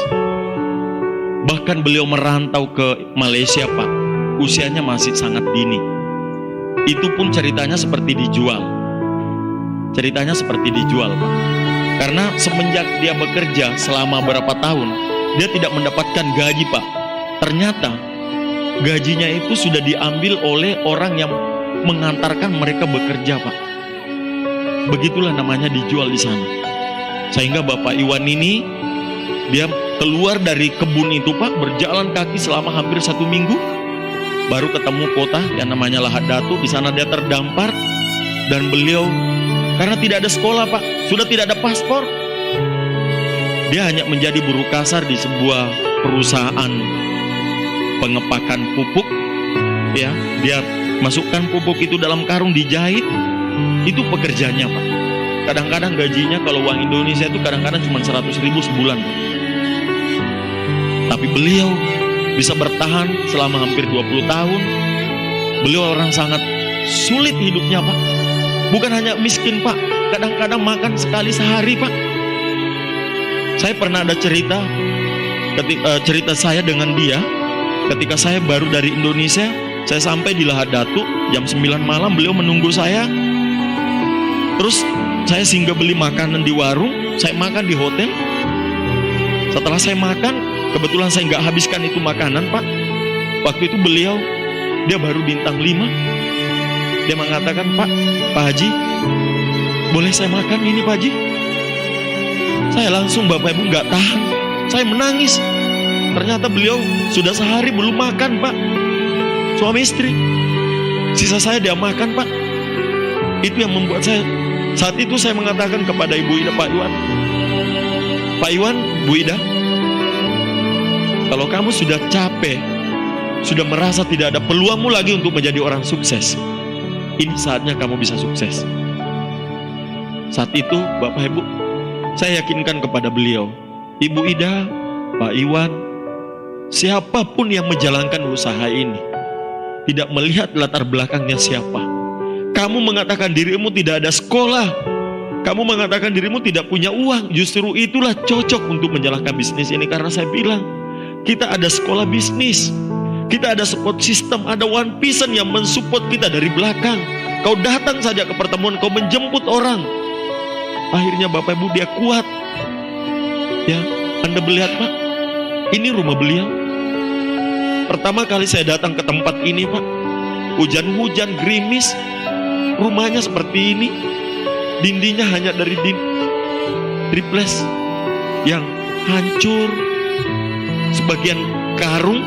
Bahkan beliau merantau ke Malaysia, Pak. Usianya masih sangat dini. Itu pun ceritanya seperti dijual. Ceritanya seperti dijual, Pak. Karena semenjak dia bekerja selama berapa tahun, dia tidak mendapatkan gaji, Pak. Ternyata gajinya itu sudah diambil oleh orang yang mengantarkan mereka bekerja, Pak. Begitulah namanya dijual di sana. Sehingga Bapak Iwan ini, dia keluar dari kebun itu, Pak, berjalan kaki selama hampir 1 minggu. Baru ketemu kota yang namanya Lahad Datu. Di sana dia terdampar. Dan beliau, karena tidak ada sekolah, Pak, sudah tidak ada paspor, dia hanya menjadi buruh kasar di sebuah perusahaan pengepakan pupuk. Ya, dia masukkan pupuk itu dalam karung, dijahit. Itu pekerjaannya, Pak. Kadang-kadang gajinya kalau uang Indonesia itu kadang-kadang cuma 100.000 sebulan, Pak. Tapi beliau bisa bertahan selama hampir 20 tahun. Beliau orang sangat sulit hidupnya, Pak. Bukan hanya miskin, Pak. Kadang-kadang makan sekali sehari, Pak. Saya pernah ada cerita, cerita saya dengan dia. Ketika saya baru dari Indonesia, saya sampai di Lahad Datu jam 9 malam, beliau menunggu saya. Terus saya singgah beli makanan di warung, saya makan di hotel. Setelah saya makan, kebetulan saya nggak habiskan itu makanan, Pak. Waktu itu beliau, dia baru bintang 5. Dia mengatakan, Pak Haji, boleh saya makan ini, Pak Haji? Saya langsung, Bapak Ibu, nggak tahan. Saya menangis. Ternyata beliau sudah sehari belum makan, Pak. Suami istri. Sisa saya dia makan, Pak. Itu yang membuat saya, saat itu saya mengatakan kepada Ibu Ida, Pak Iwan, Pak Iwan, Bu Ida, kalau kamu sudah capek, sudah merasa tidak ada peluangmu lagi untuk menjadi orang sukses, ini saatnya kamu bisa sukses. Saat itu, Bapak Ibu, saya yakinkan kepada beliau, Ibu Ida, Pak Iwan, siapapun yang menjalankan usaha ini, tidak melihat latar belakangnya siapa. Kamu mengatakan dirimu tidak ada sekolah, kamu mengatakan dirimu tidak punya uang, justru itulah cocok untuk menjalankan bisnis ini. Karena saya bilang, kita ada sekolah bisnis, kita ada support system, ada One Vision yang mensupport kita dari belakang. Kau datang saja ke pertemuan, kau menjemput orang. Akhirnya Bapak Ibu dia kuat. Ya, Anda melihat Pak, ini rumah beliau. Pertama kali saya datang ke tempat ini Pak, hujan-hujan gerimis, rumahnya seperti ini, dindingnya hanya dari triplex yang hancur, sebagian karung.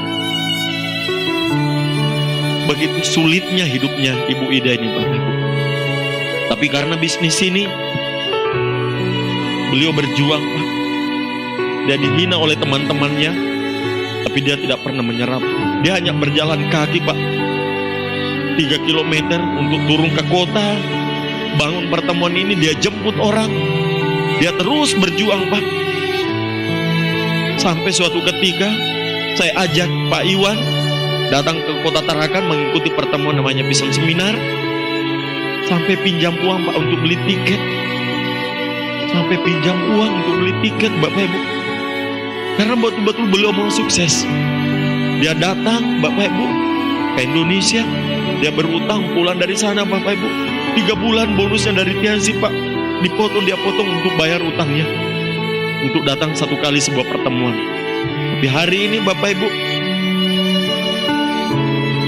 Begitu sulitnya hidupnya Ibu Ida ini Bapak Ibu. Tapi karena bisnis ini, beliau berjuang Pak. Dia dihina oleh teman-temannya, tapi dia tidak pernah menyerah. Dia hanya berjalan kaki Pak, 3 kilometer untuk turun ke kota. Bangun pertemuan ini, dia jemput orang. Dia terus berjuang Pak. Sampai suatu ketika saya ajak Pak Iwan datang ke Kota Tarakan mengikuti pertemuan namanya Vision Seminar. Sampai pinjam uang Pak untuk beli tiket. Sampai pinjam uang untuk beli tiket Bapak Ibu. Karena betul-betul beliau mau sukses. Dia datang Bapak Ibu ke Indonesia. Dia berutang pulang dari sana Bapak Ibu. 3 bulan bonusnya dari Tianzi Pak. Dia potong untuk bayar utangnya. Untuk datang 1 kali sebuah pertemuan. Tapi hari ini Bapak Ibu,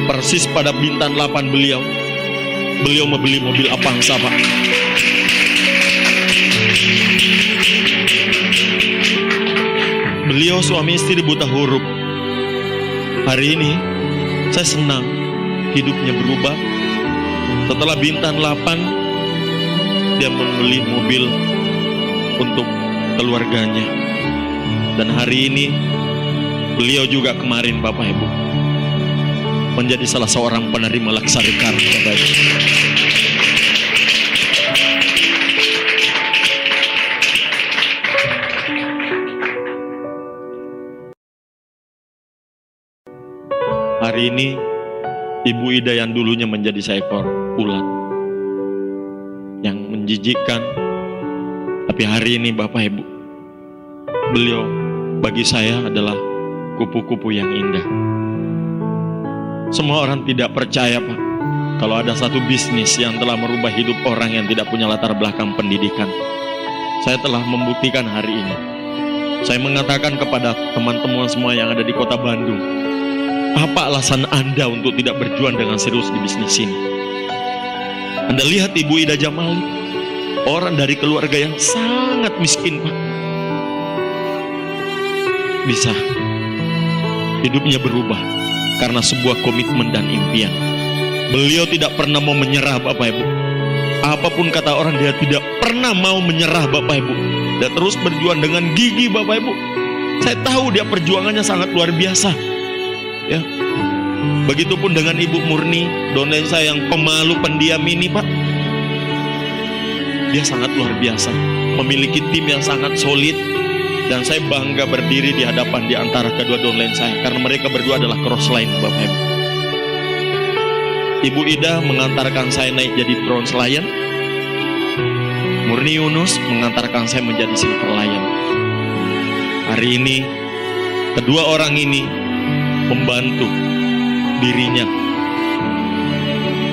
persis pada bintang 8 beliau membeli mobil Avanza Pak. Beliau suami istri buta huruf. Hari ini saya senang hidupnya berubah. Setelah bintang 8, dia membeli mobil untuk keluarganya. Dan hari ini beliau juga kemarin Bapak Ibu menjadi salah seorang penerima Laksari Karta Bapak Ibu. Hari ini Ibu Ida yang dulunya menjadi seekor ulat yang menjijikkan, tapi hari ini Bapak Ibu, beliau bagi saya adalah kupu-kupu yang indah. Semua orang tidak percaya Pak, kalau ada satu bisnis yang telah merubah hidup orang yang tidak punya latar belakang pendidikan. Saya telah membuktikan hari ini. Saya mengatakan kepada teman-teman semua yang ada di kota Bandung, apa alasan Anda untuk tidak berjuang dengan serius di bisnis ini? Anda lihat Ibu Ida Jamali, orang dari keluarga yang sangat miskin Pak, bisa hidupnya berubah karena sebuah komitmen dan impian. Beliau tidak pernah mau menyerah Bapak Ibu. Apapun kata orang, dia tidak pernah mau menyerah Bapak Ibu. Dia terus berjuang dengan gigi Bapak Ibu. Saya tahu dia perjuangannya sangat luar biasa. Ya. Begitupun dengan Ibu Murni, donen saya yang pemalu pendiam ini Pak. Dia sangat luar biasa, memiliki tim yang sangat solid. Dan saya bangga berdiri di hadapan di antara kedua downline saya, karena mereka berdua adalah crossline Bapak Ibu. Ibu Ida mengantarkan saya naik jadi bronze lion. Murni Yunus mengantarkan saya menjadi silver lion. Hari ini kedua orang ini membantu dirinya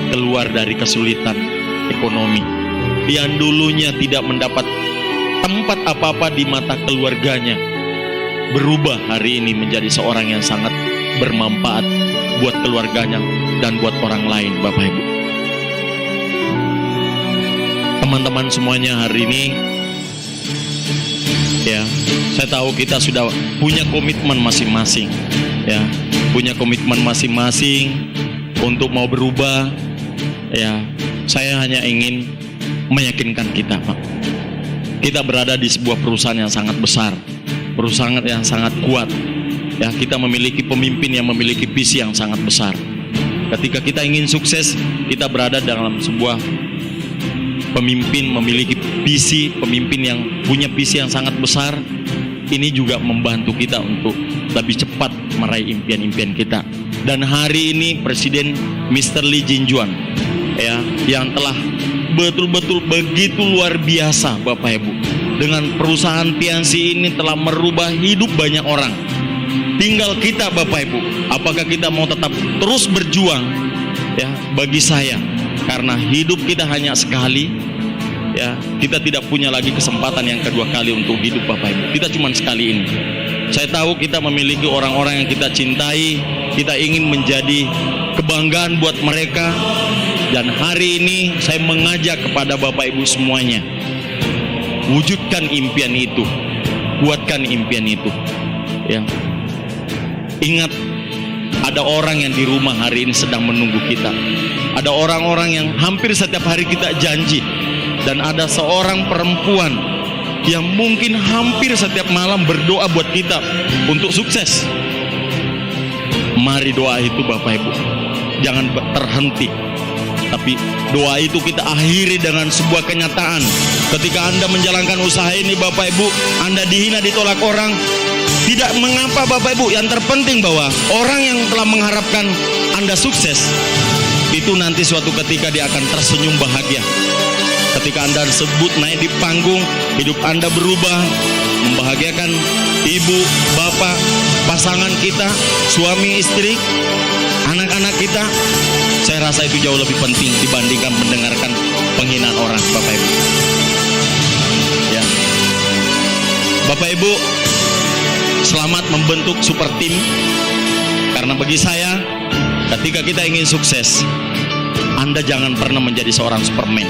keluar dari kesulitan ekonomi. Yang dulunya tidak mendapat tempat apa-apa di mata keluarganya, berubah hari ini menjadi seorang yang sangat bermanfaat buat keluarganya dan buat orang lain Bapak Ibu. Teman-teman semuanya, hari ini ya, saya tahu kita sudah punya komitmen masing-masing ya, punya komitmen masing-masing untuk mau berubah ya. Saya hanya ingin meyakinkan kita Pak, kita berada di sebuah perusahaan yang sangat besar, perusahaan yang sangat kuat ya. Kita memiliki pemimpin yang memiliki visi yang sangat besar. Ketika kita ingin sukses, kita berada dalam sebuah pemimpin memiliki visi, pemimpin yang punya visi yang sangat besar. Ini juga membantu kita untuk lebih cepat meraih impian-impian kita. Dan hari ini Presiden Mr. Lee Jinjuan ya, yang telah betul-betul begitu luar biasa Bapak Ibu, dengan perusahaan Tianzi ini telah merubah hidup banyak orang. Tinggal kita Bapak Ibu, apakah kita mau tetap terus berjuang ya? Bagi saya Karena hidup kita hanya sekali, ya, kita tidak punya lagi kesempatan yang kedua kali untuk hidup Bapak Ibu. Kita cuma sekali ini. Saya tahu kita memiliki orang-orang yang kita cintai, kita ingin menjadi kebanggaan buat mereka. Dan hari ini saya mengajak kepada Bapak Ibu semuanya, wujudkan impian itu, kuatkan impian itu. Ya. Ingat, ada orang yang di rumah hari ini sedang menunggu kita. Ada orang-orang yang hampir setiap hari kita janji. Dan ada seorang perempuan yang mungkin hampir setiap malam berdoa buat kita untuk sukses. Mari doa itu Bapak Ibu, jangan terhenti. Tapi doa itu kita akhiri dengan sebuah kenyataan. Ketika Anda menjalankan usaha ini Bapak Ibu, Anda dihina, ditolak orang, tidak mengapa Bapak Ibu. Yang terpenting bahwa orang yang telah mengharapkan Anda sukses, itu nanti suatu ketika dia akan tersenyum bahagia. Ketika Anda sebut naik di panggung, hidup Anda berubah, membahagiakan ibu, bapak, pasangan kita, suami, istri, anak-anak kita. Saya rasa itu jauh lebih penting dibandingkan mendengarkan penghinaan orang, Bapak Ibu. Ya. Bapak Ibu, selamat membentuk super team. Karena bagi saya, ketika kita ingin sukses, Anda jangan pernah menjadi seorang Superman.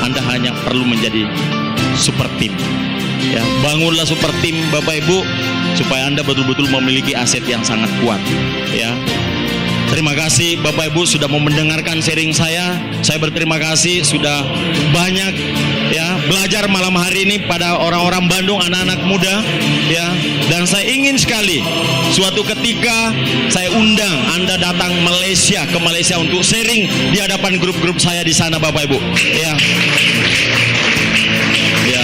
Anda hanya perlu menjadi super team. Ya, bangunlah super team Bapak Ibu, supaya Anda betul-betul memiliki aset yang sangat kuat. Ya. Terima kasih Bapak Ibu sudah mau mendengarkan sharing saya. Saya berterima kasih sudah banyak ya belajar malam hari ini pada orang-orang Bandung, anak-anak muda ya. Dan saya ingin sekali suatu ketika saya undang Anda datang ke Malaysia untuk sharing di hadapan grup-grup saya di sana Bapak Ibu. Ya. Ya.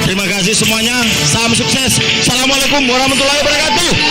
Terima kasih semuanya. Salam sukses. Assalamualaikum warahmatullahi wabarakatuh.